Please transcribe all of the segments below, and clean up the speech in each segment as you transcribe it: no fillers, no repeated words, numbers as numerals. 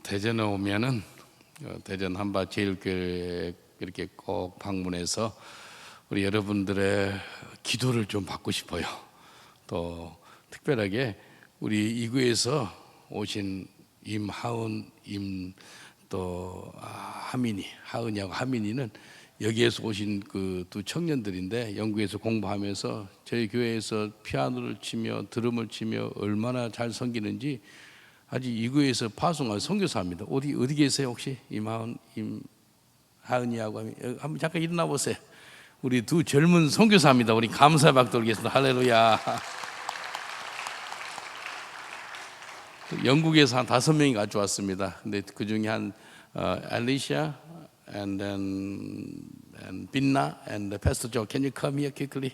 대전에 오면은 대전 한밭제일교회 이렇게 꼭 방문해서 우리 여러분들의 기도를 좀 받고 싶어요. 또 특별하게 우리 이구에서 오신 임하은 또 하민이, 하은이하고 하민이는 여기에서 오신 그 두 청년들인데 영국에서 공부하면서 저희 교회에서 피아노를 치며 드럼을 치며 얼마나 잘 섬기는지 아직 이구에서 파송한 선교사입니다. 어디 계세요 혹시? 하은이하고 한번 잠깐 일어나 보세요. 우리 두 젊은 선교사입니다. 우리 감사의 박수 드리겠습니다. 할렐루야. 영국에서 한 5명이 같이 왔습니다. 근데 그 중에 한 Alicia and Binna and Pastor Joe, can you come here quickly?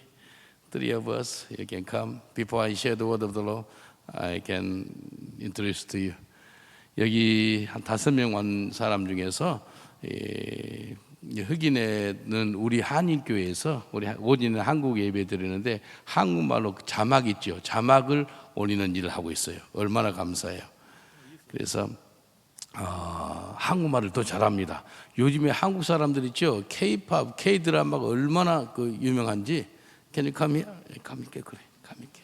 3 of us, you can come. Before I share the word of the Lord, I can introduce to you. 여기 한 5명 온 사람 중에서 흑인에는 우리 한인교회에서 우리 오지는 한국 예배 드리는데 한국말로 자막 있죠. 자막을 올리는 일을 하고 있어요. 얼마나 감사해요. 그래서 한국말을 더 잘합니다. 요즘에 한국 사람들 있죠. K-팝, K-드라마가 얼마나 그 유명한지. Can you come here? Come here. 그래. Come here.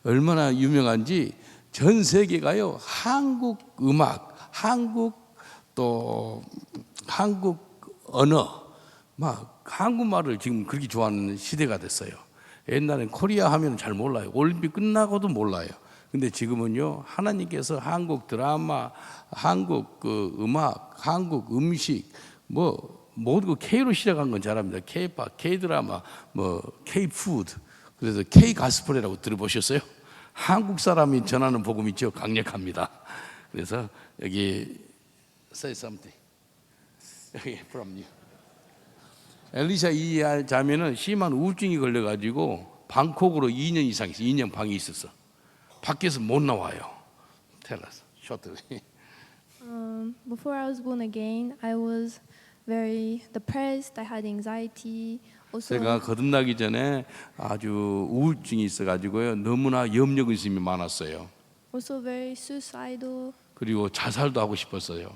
얼마나 유명한지 전 세계가요. 한국 음악, 한국 언어, 막 한국말을 지금 그렇게 좋아하는 시대가 됐어요. 옛날엔 코리아 하면 잘 몰라요. 올림픽 끝나고도 몰라요. 근데 지금은요, 하나님께서 한국 드라마, 한국 그 음악, 한국 음식, 모두 K로 시작한 건 잘합니다. K-팝, K-드라마, K-푸드. 그래서 K-가스펠이라고 들어보셨어요? 한국 사람이 전하는 복음 있죠? 강력합니다. 그래서 여기 say something. 여기 from you. 엘리샤 이 자매는 심한 우울증이 걸려가지고 방콕으로 2년 이상 있어. 2년 방에 있었어. 밖에서 못 나와요. Tell us shortly. Before I was born again, I was very depressed. I had anxiety. Also, 제가 거듭나기 전에 아주 우울증이 있어가지고요. 너무나 염려 근심이 많았어요. also very suicidal. 그리고 자살도 하고 싶었어요.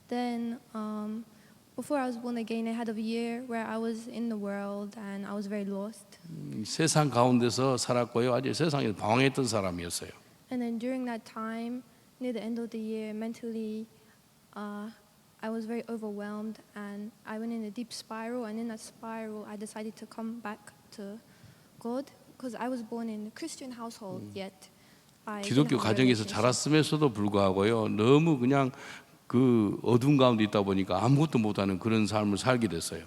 Then, before I was born again, I had a year where I was in the world and I was very lost. 세상 가운데서 살았고요. 아주 세상에서 방황했던 사람이었어요. And then during that time, near the end of the year, mentally, I was very overwhelmed and I went in a deep spiral. And in that spiral, I decided to come back to God because I was born in a Christian household. Yet, I didn't 기독교 have a 가정에서 relationship. 자랐음에도 불구하고요. 너무 그냥 그 어두운 가운데 있다 보니까 아무것도 못하는 그런 삶을 살게 됐어요.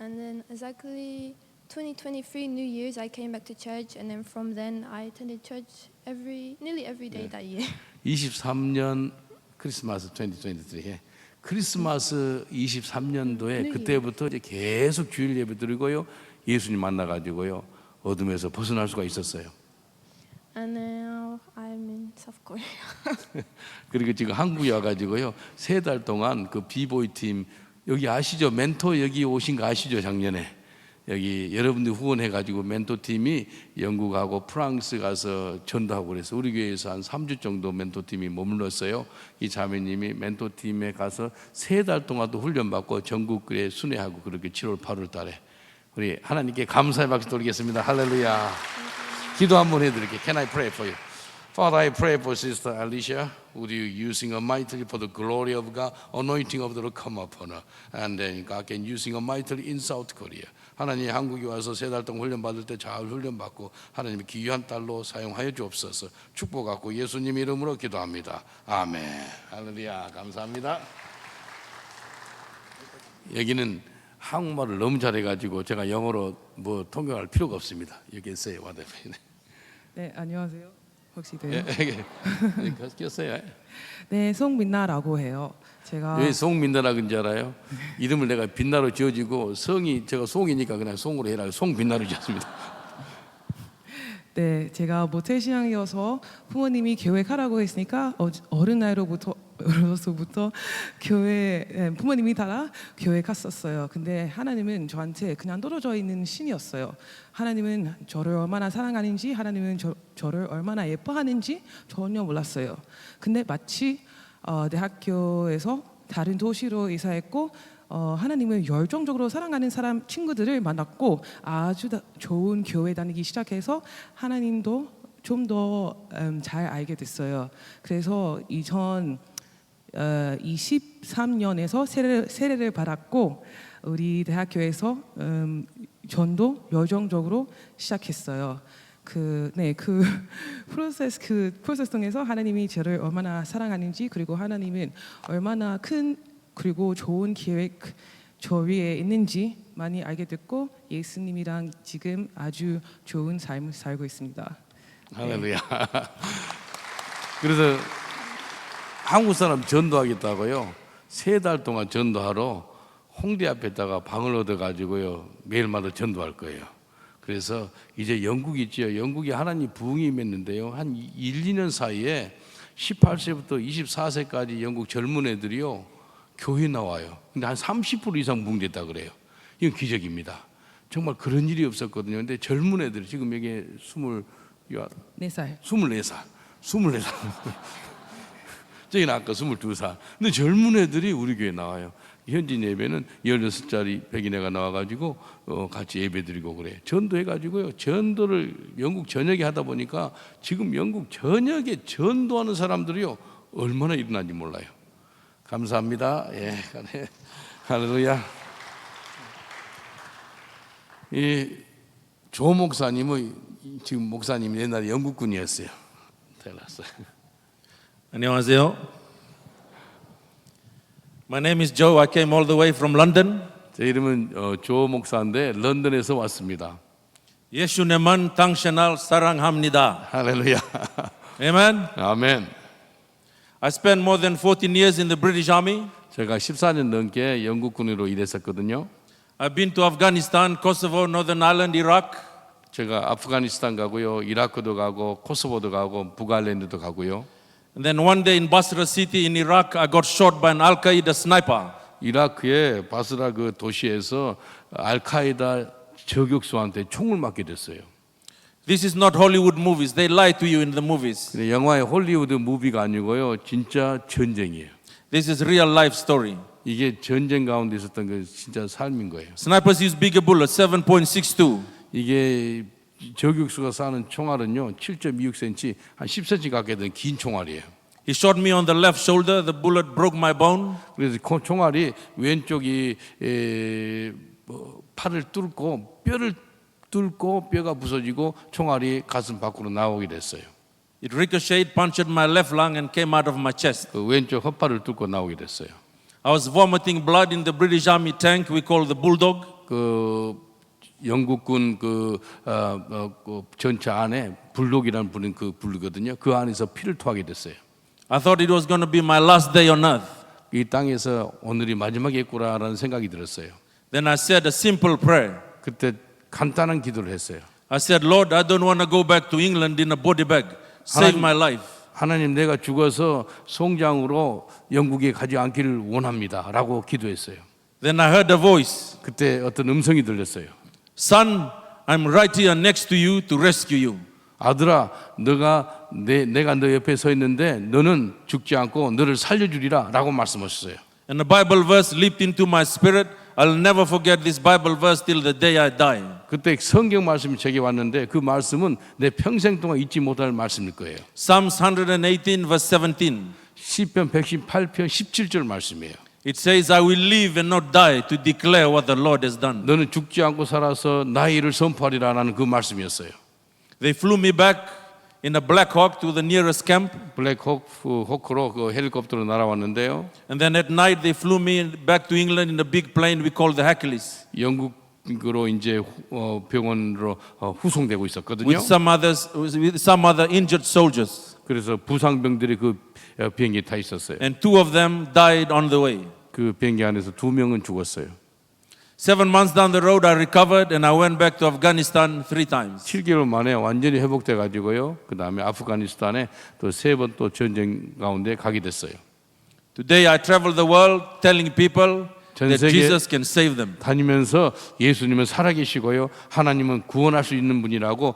And then exactly 2023 New Year's, I came back to church, and then from then I attended church nearly every day that year. 23년 크리스마스 2023에 크리스마스 23년도에 그때부터 이제 계속 주일 예배 드리고요. 예수님 만나가지고요. 어둠에서 벗어날 수가 있었어요. And now I'm in South Korea. 그리고 지금 한국에 와가지고요. 3달 동안 그 비보이 팀 여기 아시죠? 멘토 여기 오신 거 아시죠? 작년에 여기 여러분들 후원해가지고 멘토 팀이 영국하고 프랑스 가서 전도하고 그래서 우리 교회에서 한 3주 정도 멘토 팀이 머물렀어요. 이 자매님이 멘토 팀에 가서 3달 동안도 훈련받고 전국에 순회하고 그렇게 7월 8월 달에 우리 하나님께 감사의 박수 드리겠습니다. 할렐루야. 기도 한번 해드릴게요. Can I pray for you? Father, I pray for Sister Alicia. Would you using her mightily for the glory of God, anointing of the Lord come upon her, and then God can using her mightily in South Korea. 하나님 한국에 와서 3달 동안 훈련 받을 때 잘 훈련 받고 하나님의 귀한 딸로 사용하여 주옵소서. 축복하고 예수님 이름으로 기도합니다. 아멘. 할렐루야. 감사합니다. 여기는 한국말을 너무 잘해가지고 제가 영어로 통역할 필요가 없습니다. 여기 있어요, 와대표님. 네, 안녕하세요. 혹시 돼요? 꼈어요. 네, 송민나라고 해요. 제가 왜 송민나라 그런지 알아요? 이름을 내가 빛나로 지어지고 성이 제가 송이니까 그냥 송으로 해라. 송빛나로 지었습니다. 네, 제가 모태신앙이어서 부모님이 교회 가라고 했으니까 어린 나이로부터 교회 부모님이 따라 교회 갔었어요. 근데 하나님은 저한테 그냥 떨어져 있는 신이었어요. 하나님은 저를 얼마나 사랑하는지, 하나님은 저를 얼마나 예뻐하는지 전혀 몰랐어요. 근데 마치 대학교에서 다른 도시로 이사했고 하나님을 열정적으로 사랑하는 사람 친구들을 만났고 아주 좋은 교회 다니기 시작해서 하나님도 좀 더 잘 알게 됐어요. 그래서 2023년에서 세례를 받았고 우리 대학교에서 전도 열정적으로 시작했어요. 그 프로세스 통해서 하나님이 저를 얼마나 사랑하는지 그리고 하나님은 얼마나 큰 그리고 좋은 계획 저 위에 있는지 많이 알게 됐고 예수님이랑 지금 아주 좋은 삶을 살고 있습니다. 할렐루야. 그래서 한국 사람 전도하겠다고요. 3달 동안 전도하러 홍대 앞에다가 방을 얻어가지고요. 매일마다 전도할 거예요. 그래서 이제 영국 있죠. 영국에 하나님 부흥이 임했는데요. 한 1, 2년 사이에 18세부터 24세까지 영국 젊은 애들이요. 교회 나와요. 근데 한 30% 이상 부흥됐다 그래요. 이건 기적입니다. 정말 그런 일이 없었거든요. 근데 젊은 애들 지금 여기 4살. 24살. 저기는 아까 22살. 근데 젊은 애들이 우리 교회 나와요. 현지 예배는 16살짜리 백인애가 나와가지고 같이 예배 드리고 그래. 전도해가지고요. 전도를 영국 전역에 하다 보니까 지금 영국 전역에 전도하는 사람들이요. 얼마나 일어난지 몰라요. 감사합니다. 예, 할렐루야. 이 조 목사님은 지금 목사님이 옛날에 영국군이었어요. 달랐어요. 안녕하세요. My name is Joe. I came all the way from London. 제 이름은 조 목사인데 런던에서 왔습니다. 예수님만 당신을 사랑합니다. 할렐루야. Amen. 아멘. I spent more than 14 years in the British Army. 제가 14년 넘게 영국군으로 일했었거든요. I've been to Afghanistan, Kosovo, Northern Ireland, Iraq. 제가 아프가니스탄 가고요, 이라크도 가고, 코소보도 가고, 북아일랜드도 가고요. And then one day in Basra city in Iraq, I got shot by an Al-Qaeda sniper. 이라크의 바스라 그 도시에서 알카에다 저격수한테 총을 맞게 됐어요. This is not Hollywood movies. They lie to you in the movies. 근데 영화의 홀리우드 무비가 아니고요, 진짜 전쟁이에요. This is real life story. 이게 전쟁 가운데 있었던 그 진짜 삶인 거예요. Snipers use bigger bullets, 7.62. 이게 저격수가 쏴는 총알은요 7.26cm 한 10cm 가까이 되는 긴 총알이에요. He shot me on the left shoulder. The bullet broke my bone. 그래서 그 총알이 왼쪽이 팔을 뚫고 뼈를 뚫고 뼈가 부서지고 총알이 가슴 밖으로 나오게 됐어요. It ricocheted, punctured my left lung and came out of my chest. 그 왼쪽 헛발을 뚫고 나오게 됐어요. I was vomiting blood in the British Army tank we call the Bulldog. 그 영국군 그 전차 안에 불독이라는 부른 그 부르거든요. 그 안에서 피를 토하게 됐어요. I thought it was going to be my last day on earth. 이 땅에서 오늘이 마지막이겠구나라는 생각이 들었어요. Then I said a simple prayer. 그때 간단한 기도를 했어요. I said, Lord, I don't want to go back to England in a body bag. Save my life. 하나님 내가 죽어서 송장으로 영국에 가지 않기를 원합니다 라고 기도했어요. Then I heard a voice. 그때 어떤 음성이 들렸어요. Son, I'm right here next to you to rescue you. 아들아 내가 너 옆에 서 있는데 너는 죽지 않고 너를 살려주리라 라고 말씀하셨어요. And a Bible verse leaped into my spirit. I'll never forget this Bible verse till the day I die. 그때 성경 말씀이 제게 왔는데 그 말씀은 내 평생 동안 잊지 못할 말씀일 거예요. Psalms 118 verse 17. 시편 118편 17절 말씀이에요. It says, I will live and not die to declare what the Lord has done. 너는 죽지 않고 살아서 나의 일을 선포하리라는 그 말씀이었어요. They flew me back in a Black Hawk to the nearest camp. 호크로 그 헬리콥터로 날아왔는데요. And then at night they flew me back to England in a big plane we call the Hercules. 영국으로 이제 병원으로 후송되고 있었거든요. With some other injured soldiers. 그래서 부상병들이 그 비행기에 타 있었어요. And 2 of them died on the way. 그 비행기 안에서 2명은 죽었어요. 7 months down the road, I recovered and I went back to Afghanistan 3 times. 7개월 만에 완전히 회복돼 가지고요. 그 다음에 아프가니스탄에 또 3번 또 전쟁 가운데 가게 됐어요. Today I travel the world telling people 전 that 세계 Jesus can save them. 다니면서 예수님은 살아계시고요. 하나님은 구원할 수 있는 분이라고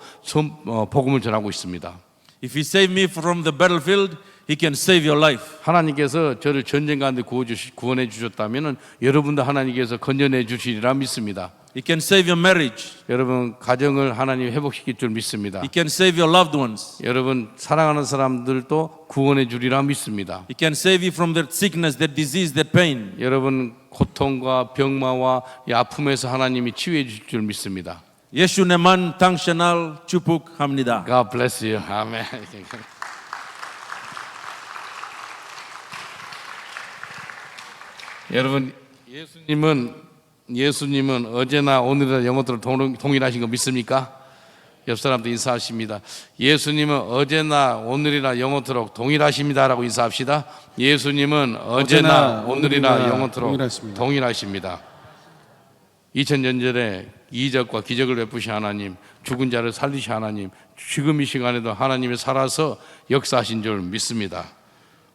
복음을 전하고 있습니다. If He saved me from the battlefield, He can save your life. 하나님께서 저를 전쟁 가운데 구원해 주셨다면 여러분도 하나님께서 건져내 주시리라 믿습니다. He can save your marriage. 여러분 가정을 하나님 회복시킬 줄 믿습니다. He can save your loved ones. 여러분 사랑하는 사람들도 구원해 주리라 믿습니다. He can save you from that sickness, that disease, that pain. 여러분 고통과 병마와 이 아픔에서 하나님이 치유해 주실 줄 믿습니다. 예수 내만 당신을 축복합니다. God bless you. 아멘. 여러분 예수님은 어제나 오늘이나 영원토록 동일하신 거 믿습니까? 옆 사람도 인사하십니다. 예수님은 어제나 오늘이나 영원토록 동일하십니다라고 인사합시다. 예수님은 어제나 오늘이나 영원토록 동일하십니다. 2000년 전에 이적과 기적을 베푸신 하나님, 죽은 자를 살리신 하나님, 지금 이 시간에도 하나님이 살아서 역사하신 줄 믿습니다.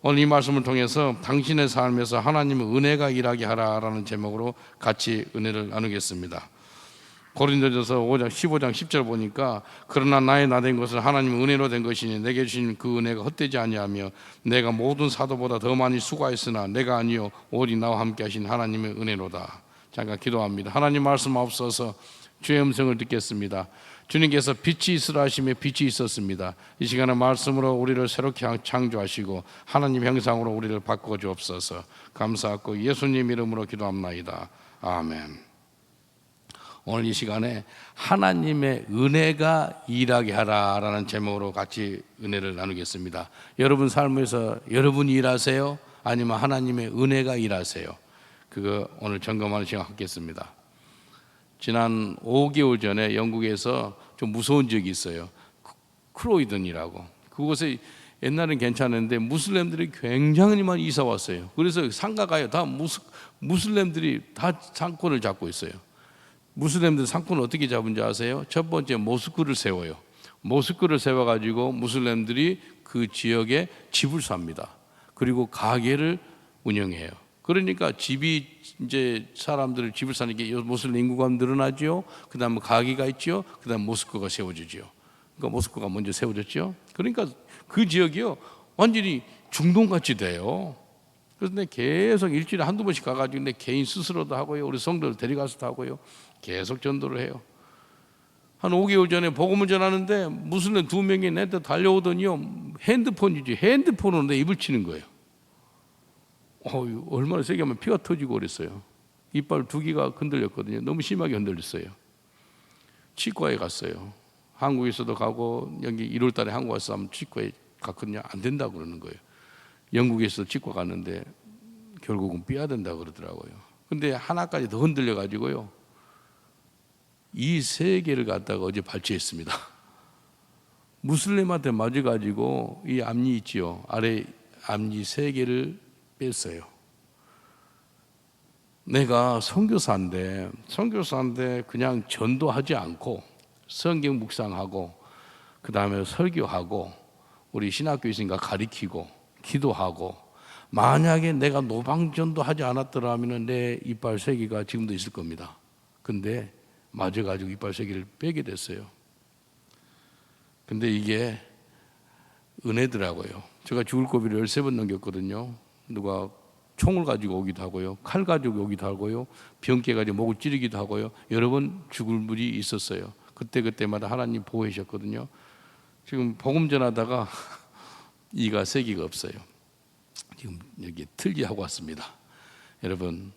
오늘 이 말씀을 통해서 당신의 삶에서 하나님의 은혜가 일하게 하라라는 제목으로 같이 은혜를 나누겠습니다. 고린도전서 5장 15장 10절 보니까 그러나 나의 나된 것은 하나님의 은혜로 된 것이니 내게 주신 그 은혜가 헛되지 아니하며 내가 모든 사도보다 더 많이 수고했으나 내가 아니요 오직 나와 함께 하신 하나님의 은혜로다. 잠깐 기도합니다. 하나님 말씀 없어서 주의 음성을 듣겠습니다. 주님께서 빛이 있으라 하시며 빛이 있었습니다. 이 시간에 말씀으로 우리를 새롭게 창조하시고 하나님 형상으로 우리를 바꾸어 주옵소서. 감사하고 예수님 이름으로 기도합나이다. 아멘. 오늘 이 시간에 하나님의 은혜가 일하게 하라라는 제목으로 같이 은혜를 나누겠습니다. 여러분 삶에서 여러분이 일하세요? 아니면 하나님의 은혜가 일하세요? 그거 오늘 점검하는 시간 갖겠습니다. 지난 5개월 전에 영국에서 좀 무서운 지역이 있어요. 크로이던이라고. 그곳에 옛날엔 괜찮은데 무슬림들이 굉장히 많이 이사 왔어요. 그래서 상가가요. 다 무슬림들이 다 상권을 잡고 있어요. 무슬림들 상권을 어떻게 잡은지 아세요? 첫 번째 모스크를 세워요. 모스크를 세워가지고 무슬림들이 그 지역에 집을 삽니다. 그리고 가게를 운영해요. 그러니까 집이 이제 사람들 집을 사니까 모슬림 인구가 늘어나죠. 그 다음에 가게가 있죠. 그 다음에 모스크가 세워지죠. 그러니까 모스크가 먼저 세워졌죠. 그러니까 그 지역이요 완전히 중동같이 돼요. 그래서 내가 계속 일주일에 한두 번씩 가가지고 내 개인 스스로도 하고요. 우리 성도를 데려가서도 하고요. 계속 전도를 해요. 한 5개월 전에 복음을 전하는데 무슬림 2명이 내한테 달려오더니요. 핸드폰이지. 핸드폰으로 내 입을 치는 거예요. 얼마나 세게 하면 피가 터지고 그랬어요. 이빨 2개가 흔들렸거든요. 너무 심하게 흔들렸어요. 치과에 갔어요. 한국에서도 가고 여기 1월 달에 한국 와서 하면 치과에 갔거든요. 안 된다고 그러는 거예요. 영국에서 치과 갔는데 결국은 삐야 된다고 그러더라고요. 근데 하나까지 더 흔들려 가지고요. 이 3개를 갖다가 어제 발치했습니다. 무슬림한테 맞아 가지고 이 앞니 있지요. 아래 앞니 3개를 뺐어요. 내가 선교사인데 그냥 전도하지 않고 성경 묵상하고 그 다음에 설교하고 우리 신학교 있으니까 가르치고 기도하고 만약에 내가 노방전도 하지 않았더라면 내 이빨 3개가 지금도 있을 겁니다. 근데 맞아가지고 이빨 3개를 빼게 됐어요. 근데 이게 은혜더라고요. 제가 죽을 고비를 13번 넘겼거든요. 누가 총을 가지고 오기도 하고요. 칼 가지고 오기도 하고요. 병깨 가지고 목을 찌르기도 하고요. 여러 번 죽을 일이 있었어요. 그때마다 하나님 보호해 주셨거든요. 지금 복음 전하다가 이가 3개가 없어요. 지금 여기 틀기하고 왔습니다. 여러분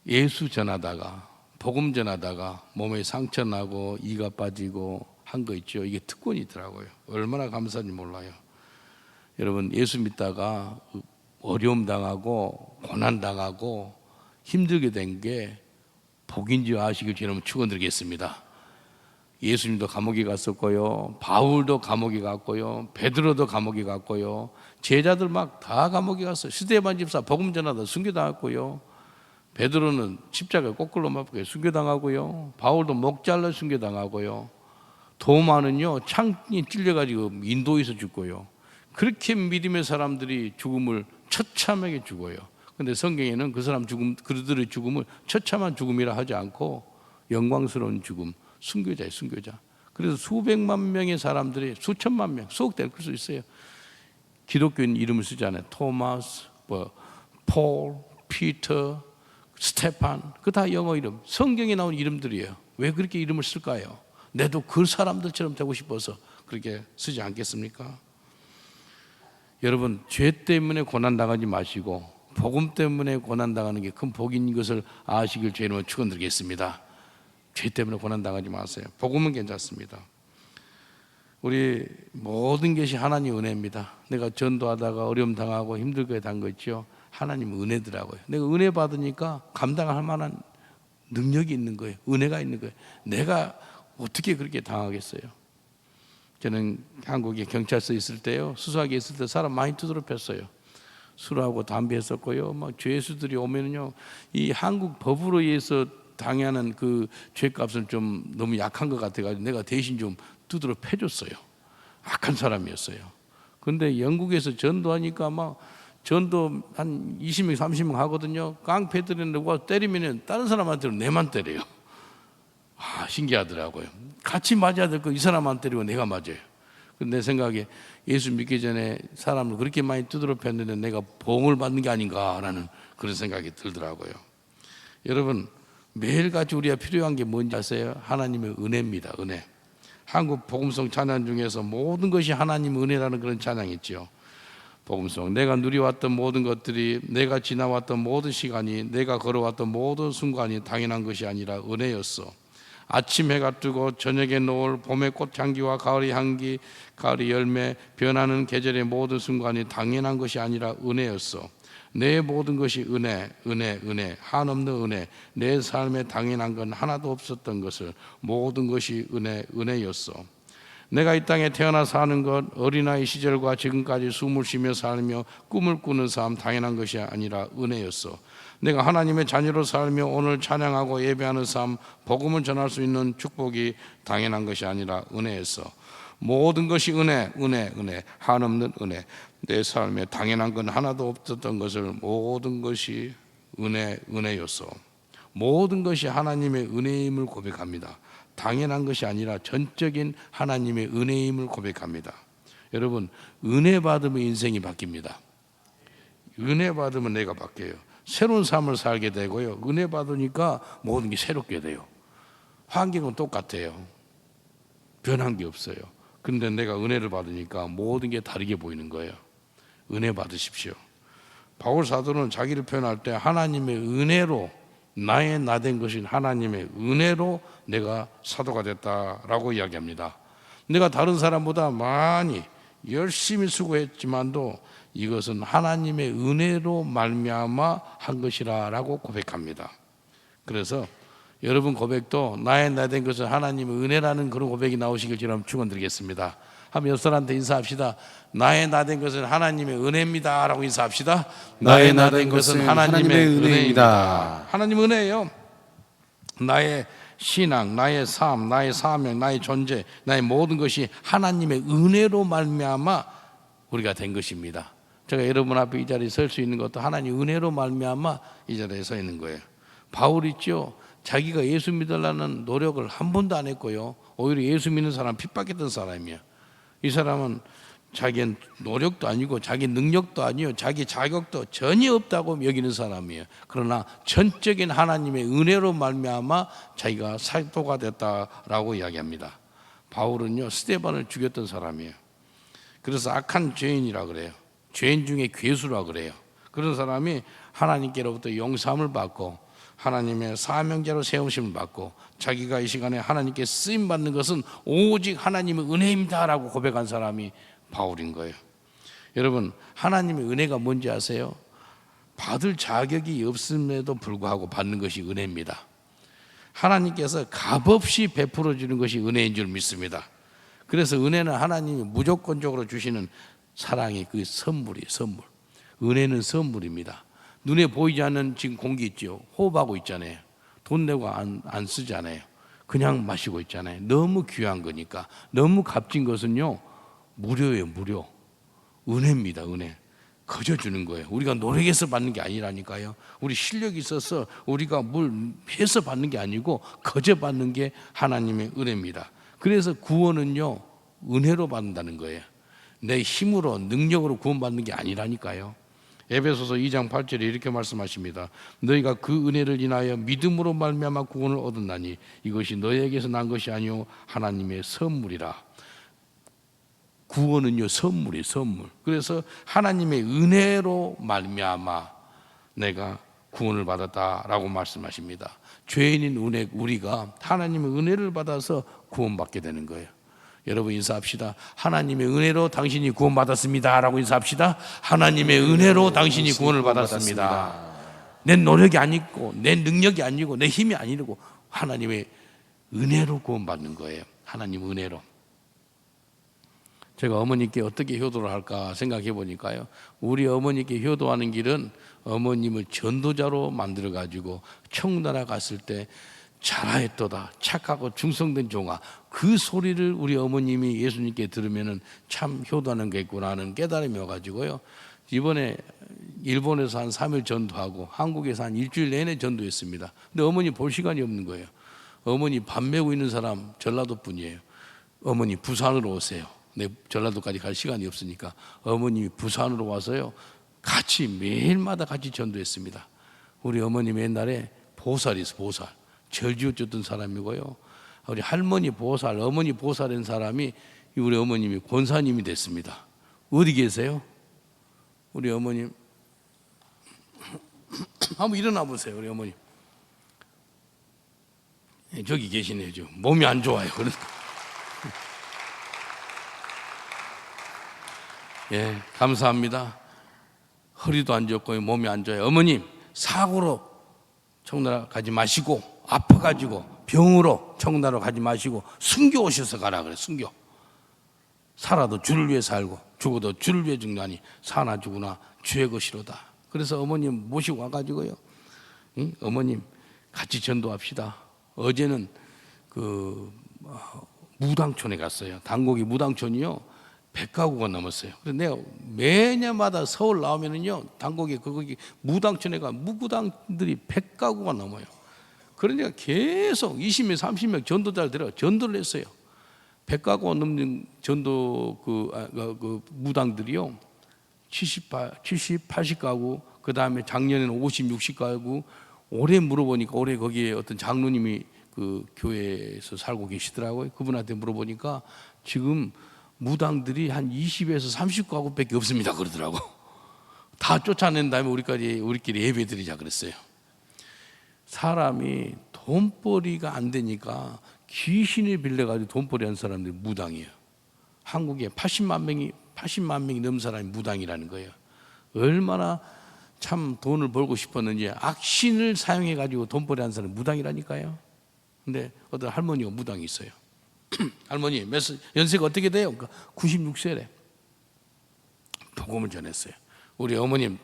예수 전하다가 복음 전하다가 몸에 상처 나고 이가 빠지고 한 거 있죠. 이게 특권이 있더라고요. 얼마나 감사한지 몰라요. 여러분 예수 믿다가 어려움 당하고 고난 당하고 힘들게 된 게 복인지 아시길 여러분 축원드리겠습니다. 예수님도 감옥에 갔었고요. 바울도 감옥에 갔고요. 베드로도 감옥에 갔고요. 제자들 막 다 감옥에 갔어요. 스데반 집사 복음 전하다 순교당했고요. 베드로는 십자가에 거꾸로 맞고 순교당하고요. 바울도 목 잘라 순교당하고요. 도마는요 창이 찔려가지고 인도에서 죽고요. 그렇게 믿음의 사람들이 죽음을 처참하게 죽어요. 근데 성경에는 그 사람 죽음, 그들의 죽음을 처참한 죽음이라 하지 않고 영광스러운 죽음, 순교자예요, 순교자. 그래서 수백만 명의 사람들이 수천만 명, 수억 될 수 있어요. 기독교인 이름을 쓰잖아요. 토마스, 폴, 피터, 스테판, 그 다 영어 이름, 성경에 나온 이름들이에요. 왜 그렇게 이름을 쓸까요? 내도 그 사람들처럼 되고 싶어서 그렇게 쓰지 않겠습니까? 여러분, 죄 때문에 고난당하지 마시고 복음 때문에 고난당하는 게 큰 복인 것을 아시길 주의 이름으로 축원드리겠습니다. 죄 때문에 고난당하지 마세요. 복음은 괜찮습니다. 우리 모든 것이 하나님 은혜입니다. 내가 전도하다가 어려움 당하고 힘들게 단 거 있죠. 하나님 은혜더라고요. 내가 은혜 받으니까 감당할 만한 능력이 있는 거예요. 은혜가 있는 거예요. 내가 어떻게 그렇게 당하겠어요? 저는 한국에 경찰서에 있을 때요, 수사하게 있을 때 사람 많이 두드려 팼어요. 술하고 담배 했었고요. 막 죄수들이 오면은요, 이 한국 법으로 의해서 당하는 그 죄값은 좀 너무 약한 것 같아가지고 내가 대신 좀 두드려 패줬어요. 악한 사람이었어요. 근데 영국에서 전도하니까 막 전도 한 20명, 30명 하거든요. 깡패들은 누가 때리면 다른 사람한테는 내만 때려요. 아, 신기하더라고요. 같이 맞아야 될 거 이 사람 안 때리고 내가 맞아요. 근데 내 생각에 예수 믿기 전에 사람을 그렇게 많이 두드려 팼는데 내가 보응을 받는 게 아닌가라는 그런 생각이 들더라고요. 여러분, 매일같이 우리가 필요한 게 뭔지 아세요? 하나님의 은혜입니다. 은혜. 한국 복음성 찬양 중에서 모든 것이 하나님의 은혜라는 그런 찬양이 있죠. 복음성, 내가 누려왔던 모든 것들이, 내가 지나왔던 모든 시간이, 내가 걸어왔던 모든 순간이 당연한 것이 아니라 은혜였어. 아침 해가 뜨고 저녁에 노을, 봄의 꽃향기와 가을의 향기, 가을의 열매, 변하는 계절의 모든 순간이 당연한 것이 아니라 은혜였어. 내 모든 것이 은혜, 은혜, 은혜, 한없는 은혜. 내 삶에 당연한 건 하나도 없었던 것을 모든 것이 은혜, 은혜였어. 내가 이 땅에 태어나 사는 것, 어린아이 시절과 지금까지 숨을 쉬며 살며 꿈을 꾸는 삶 당연한 것이 아니라 은혜였어. 내가 하나님의 자녀로 살며 오늘 찬양하고 예배하는 삶, 복음을 전할 수 있는 축복이 당연한 것이 아니라 은혜였어. 모든 것이 은혜, 은혜, 은혜, 한없는 은혜. 내 삶에 당연한 건 하나도 없었던 것을 모든 것이 은혜, 은혜였어. 모든 것이 하나님의 은혜임을 고백합니다. 당연한 것이 아니라 전적인 하나님의 은혜임을 고백합니다. 여러분, 은혜 받으면 인생이 바뀝니다. 은혜 받으면 내가 바뀌어요. 새로운 삶을 살게 되고요. 은혜 받으니까 모든 게 새롭게 돼요. 환경은 똑같아요. 변한 게 없어요. 근데 내가 은혜를 받으니까 모든 게 다르게 보이는 거예요. 은혜 받으십시오. 바울 사도는 자기를 표현할 때 하나님의 은혜로, 나의 나 된 것인 하나님의 은혜로 내가 사도가 됐다라고 이야기합니다. 내가 다른 사람보다 많이 열심히 수고했지만도 이것은 하나님의 은혜로 말미암아 한 것이라고 고백합니다. 그래서 여러분 고백도 나의 나 된 것은 하나님의 은혜라는 그런 고백이 나오시길 저는 축원드리겠습니다. 한번 옆 사람한테 인사합시다. 나의 나 된 것은 하나님의 은혜입니다 라고 인사합시다. 나의 나 된 것은 하나님의 은혜입니다. 하나님 은혜예요. 나의 신앙, 나의 삶, 나의 사명, 나의 존재, 나의 모든 것이 하나님의 은혜로 말미암아 우리가 된 것입니다. 제가 여러분 앞에 이 자리에 설 수 있는 것도 하나님 은혜로 말미암아 이 자리에 서 있는 거예요. 바울 있죠. 자기가 예수 믿으려는 노력을 한 번도 안 했고요. 오히려 예수 믿는 사람 핍박했던 사람이에요. 이 사람은 자기 노력도 아니고 자기 능력도 아니요, 자기 자격도 전혀 없다고 여기는 사람이에요. 그러나 전적인 하나님의 은혜로 말미암아 자기가 사도가 됐다라고 이야기합니다. 바울은요, 스데반을 죽였던 사람이에요. 그래서 악한 죄인이라 그래요. 죄인 중에 괴수라 그래요. 그런 사람이 하나님께로부터 용서함을 받고 하나님의 사명자로 세우심을 받고 자기가 이 시간에 하나님께 쓰임 받는 것은 오직 하나님의 은혜입니다라고 고백한 사람이 바울인 거예요. 여러분, 하나님의 은혜가 뭔지 아세요? 받을 자격이 없음에도 불구하고 받는 것이 은혜입니다. 하나님께서 값없이 베풀어 주는 것이 은혜인 줄 믿습니다. 그래서 은혜는 하나님이 무조건적으로 주시는 사랑의 그 선물이에요. 선물. 은혜는 선물입니다. 눈에 보이지 않는 지금 공기 있죠. 호흡하고 있잖아요. 돈 내고 안 쓰잖아요. 그냥 마시고 있잖아요. 너무 귀한 거니까. 너무 값진 것은요, 무료예요. 무료. 은혜입니다. 은혜. 거저 주는 거예요. 우리가 노력해서 받는 게 아니라니까요. 우리 실력이 있어서 우리가 뭘 해서 받는 게 아니고 거저 받는 게 하나님의 은혜입니다. 그래서 구원은요, 은혜로 받는다는 거예요. 내 힘으로 능력으로 구원받는 게 아니라니까요. 에베소서 2장 8절에 이렇게 말씀하십니다. 너희가 그 은혜를 인하여 믿음으로 말미암아 구원을 얻었나니 이것이 너희에게서 난 것이 아니요 하나님의 선물이라. 구원은요 선물이에요, 선물. 그래서 하나님의 은혜로 말미암아 내가 구원을 받았다라고 말씀하십니다. 죄인인 우리가 하나님의 은혜를 받아서 구원받게 되는 거예요. 여러분 인사합시다. 하나님의 은혜로 당신이 구원받았습니다 라고 인사합시다. 하나님의 은혜로 당신이 구원을 받았습니다. 내 노력이 아니고 내 능력이 아니고 내 힘이 아니고 하나님의 은혜로 구원받는 거예요. 하나님 은혜로. 제가 어머니께 어떻게 효도를 할까 생각해 보니까요, 우리 어머니께 효도하는 길은 어머님을 전도자로 만들어 가지고 청나라 갔을 때 잘하였도다 착하고 충성된 종아, 그 소리를 우리 어머님이 예수님께 들으면은 참 효도하는 게 있구나 하는 깨달음이 와가지고요, 이번에 일본에서 한 3일 전도하고 한국에서 한 일주일 내내 전도했습니다. 근데 어머니 볼 시간이 없는 거예요. 어머니 밥 메고 있는 사람 전라도 분이에요. 어머니 부산으로 오세요. 내 전라도까지 갈 시간이 없으니까 어머님이 부산으로 와서요 같이 매일마다 같이 전도했습니다. 우리 어머님 옛날에 보살이 있어, 보살. 절지어줬던 사람이고요. 우리 할머니 보살, 어머니 보살인 사람이 우리 어머님이 권사님이 됐습니다. 어디 계세요? 우리 어머님 한번 일어나 보세요. 우리 어머님 저기 계시네요. 지금 몸이 안 좋아요. 그러니까 예, 감사합니다. 허리도 안 좋고 몸이 안 좋아요. 어머님 사고로 청나라 가지 마시고 아파가지고 병으로 청나라 가지 마시고 순교 오셔서 가라 그래. 순교. 살아도 주를 위해 살고 죽어도 주를 위해 죽나니 사나 죽으나 주의 것이로다. 그래서 어머님 모시고 와가지고요, 어머님 같이 전도합시다. 어제는 그 무당촌에 갔어요. 단곡이 무당촌이요 100가구가 넘었어요. 그래서 내가 매년마다 서울 나오면은요 단곡에 거기 무당촌에 가 무구당들이 100가구가 넘어요. 그러니까 계속 20명 30명 전도자를 데려 전도를 했어요. 100가구가 넘는 전도 그 무당들이요 70, 80가구, 그 다음에 작년에는 50, 60가구. 올해 물어보니까 올해 거기에 어떤 장로님이 그 교회에서 살고 계시더라고요. 그분한테 물어보니까 지금 무당들이 한 20에서 30가구밖에 없습니다 그러더라고. 다 쫓아낸 다음에 우리끼리 예배 드리자 그랬어요. 사람이 돈벌이가 안 되니까 귀신을 빌려가지고 돈벌이 하는 사람들이 무당이에요. 한국에 80만 명이 넘는 사람이 무당이라는 거예요. 얼마나 참 돈을 벌고 싶었는지 악신을 사용해가지고 돈벌이 하는 사람이 무당이라니까요. 근데 어떤 할머니가 무당이 있어요. 할머니 연세가 어떻게 돼요? 96세래. 복음을 전했어요. 우리 어머님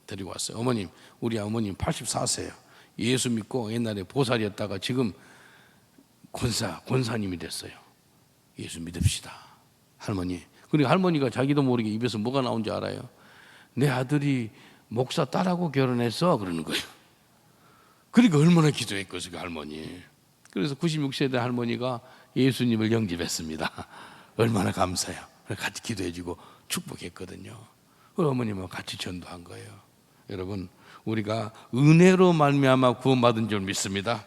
데리고 왔어요. 어머님, 우리 어머님 84세예요. 예수 믿고 옛날에 보살이었다가 지금 권사님이 됐어요. 예수 믿읍시다 할머니. 그리고 할머니가 자기도 모르게 입에서 뭐가 나온지 알아요. 내 아들이 목사 딸하고 결혼했어 그러는 거예요. 그러니까 얼마나 기도했겠어요 그 할머니. 그래서 96세 된 할머니가 예수님을 영접했습니다. 얼마나 감사해요. 같이 기도해주고 축복했거든요. 어머님하고 같이 전도한 거예요. 여러분, 우리가 은혜로 말미암아 구원받은 줄 믿습니다.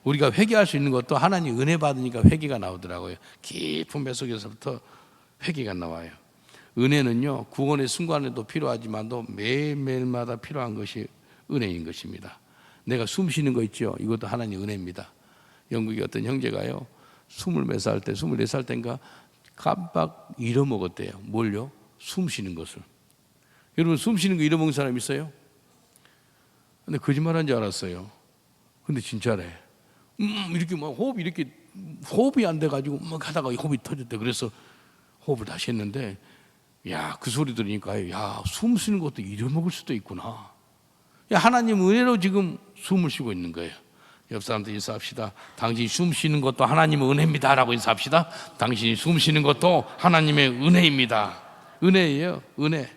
우리가 회개할 수 있는 것도 하나님 은혜 받으니까 회개가 나오더라고요. 깊은 뱃속에서부터 회개가 나와요. 은혜는요 구원의 순간에도 필요하지만도 매일매일마다 필요한 것이 은혜인 것입니다. 내가 숨 쉬는 거 있죠. 이것도 하나님 은혜입니다. 영국의 어떤 형제가요 24살 때 24살 때인가 깜빡 잃어먹었대요. 뭘요? 숨 쉬는 것을. 여러분 숨 쉬는 거 잃어먹은 사람 있어요? 근데 거짓말한 줄 알았어요. 근데 진짜래. 이렇게 막 호흡이 안 돼가지고 막 하다가 호흡이 터졌대. 그래서 호흡을 다시 했는데 야, 그 소리 들으니까 야, 숨 쉬는 것도 잃어먹을 수도 있구나. 야, 하나님 은혜로 지금 숨을 쉬고 있는 거예요. 옆 사람들 인사합시다. 당신이 숨 쉬는 것도 하나님의 은혜입니다 라고 인사합시다. 당신이 숨 쉬는 것도 하나님의 은혜입니다. 은혜예요, 은혜.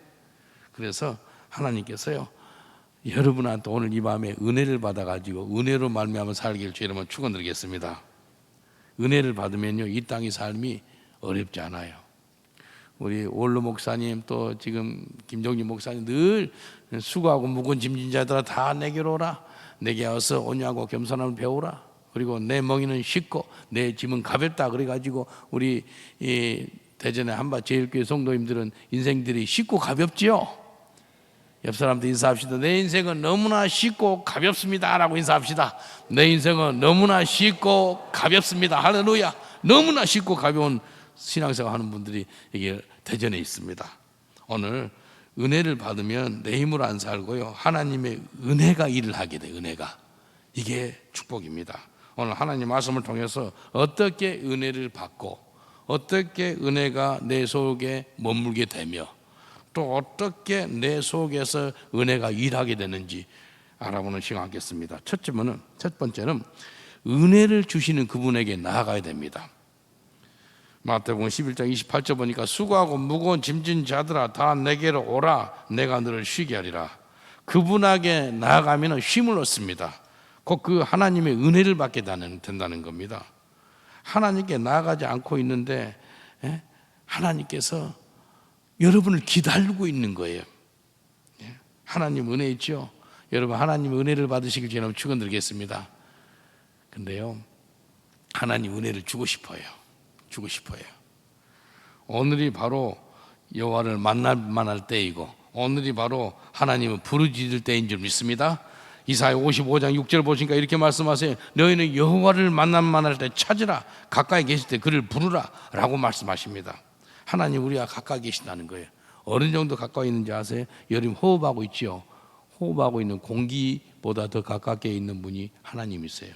그래서 하나님께서요 여러분한테 오늘 이 밤에 은혜를 받아가지고 은혜로 말미암아 살기를 주님은 축원드리겠습니다. 은혜를 받으면요 이 땅의 삶이 어렵지 않아요. 우리 원로 목사님 또 지금 김종진 목사님 늘 수고하고 무거운 짐진 자들아 다 내게로 오라. 내게 와서 온유하고 겸손함을 배우라. 그리고 내 멍에는 쉽고 내 짐은 가볍다. 그래가지고 우리 이 대전의 한밭제일교회 성도님들은 인생들이 쉽고 가볍지요. 옆 사람도 인사합시다. 내 인생은 너무나 쉽고 가볍습니다 라고 인사합시다. 내 인생은 너무나 쉽고 가볍습니다. 할렐루야. 너무나 쉽고 가벼운 신앙생활 하는 분들이 여기 대전에 있습니다. 오늘 은혜를 받으면 내 힘으로 안 살고요, 하나님의 은혜가 일을 하게 돼. 은혜가, 이게 축복입니다. 오늘 하나님 말씀을 통해서 어떻게 은혜를 받고 어떻게 은혜가 내 속에 머물게 되며 또 어떻게 내 속에서 은혜가 일하게 되는지 알아보는 시간 갖겠습니다. 첫 번째는 은혜를 주시는 그분에게 나아가야 됩니다. 마태복음 11장 28절 보니까 수고하고 무거운 짐진 자들아 다 내게로 오라. 내가 너를 쉬게 하리라. 그분에게 나아가면 쉼을 얻습니다. 곧 그 하나님의 은혜를 받게 된다는 겁니다. 하나님께 나아가지 않고 있는데 하나님께서 여러분을 기다리고 있는 거예요. 하나님 은혜 있죠. 여러분 하나님 은혜를 받으시길 저는 축원드리겠습니다. 근데요, 하나님 은혜를 주고 싶어요. 오늘이 바로 여호와를 만날 만할 때이고 오늘이 바로 하나님을 부르짖을 때인 줄 믿습니다. 이사야 55장 6절 보시니까 이렇게 말씀하세요. 너희는 여호와를 만날 만할 때 찾으라. 가까이 계실 때 그를 부르라 라고 말씀하십니다. 하나님 우리가 가까이 계신다는 거예요. 어느 정도 가까이 있는지 아세요? 여러분 호흡하고 있죠. 호흡하고 있는 공기보다 더 가깝게 있는 분이 하나님이세요.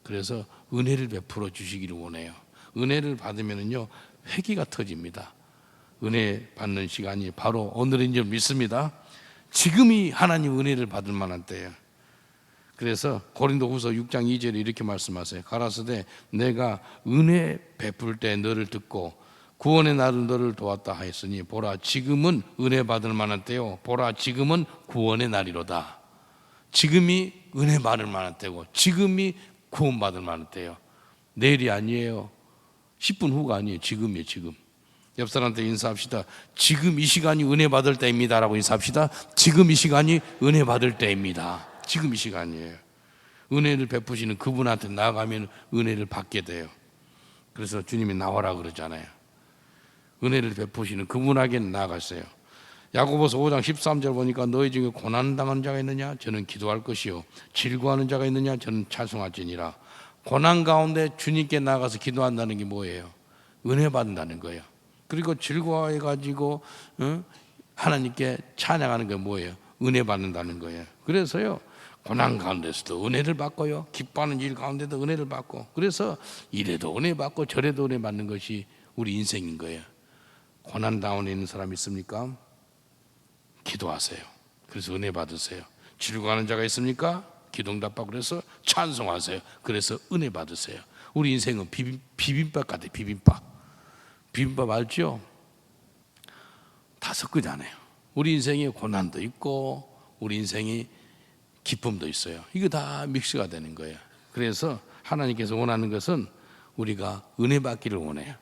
그래서 은혜를 베풀어 주시기를 원해요. 은혜를 받으면요 회개가 터집니다. 은혜 받는 시간이 바로 오늘인 줄 믿습니다. 지금이 하나님 은혜를 받을 만한 때예요. 그래서 고린도후서 6장 2절에 이렇게 말씀하세요. 가라사대 내가 은혜 베풀 때 너를 듣고 구원의 날은 너를 도왔다 하였으니 보라 지금은 은혜 받을 만한 때요 보라 지금은 구원의 날이로다. 지금이 은혜 받을 만한 때고 지금이 구원 받을 만한 때요. 내일이 아니에요. 10분 후가 아니에요. 지금이에요. 지금. 옆 사람한테 인사합시다. 지금 이 시간이 은혜 받을 때입니다 라고 인사합시다. 지금 이 시간이 은혜 받을 때입니다. 지금 이 시간이에요. 은혜를 베푸시는 그분한테 나아가면 은혜를 받게 돼요. 그래서 주님이 나와라 그러잖아요. 은혜를 베푸시는 그분에게 나아갔어요. 야고보서 5장 13절 보니까 너희 중에 고난당하는 자가 있느냐? 저는 기도할 것이요 질구하는 자가 있느냐? 저는 찬송할지니라. 고난 가운데 주님께 나가서 기도한다는 게 뭐예요? 은혜 받는다는 거예요. 그리고 즐거워해가지고 하나님께 찬양하는 게 뭐예요? 은혜 받는다는 거예요. 그래서요 고난 가운데서도 은혜를 받고요 기뻐하는 일 가운데도 은혜를 받고 그래서 이래도 은혜 받고 저래도 은혜 받는 것이 우리 인생인 거예요. 고난 가운데 있는 사람 있습니까? 기도하세요. 그래서 은혜 받으세요. 즐거워하는 자가 있습니까? 기도응답하고 그래서 찬송하세요. 그래서 은혜 받으세요. 우리 인생은 비빔밥 같아요. 비빔밥 알죠? 다 섞이잖아요. 우리 인생에 고난도 있고 우리 인생에 기쁨도 있어요. 이거 다 믹스가 되는 거예요. 그래서 하나님께서 원하는 것은 우리가 은혜 받기를 원해요.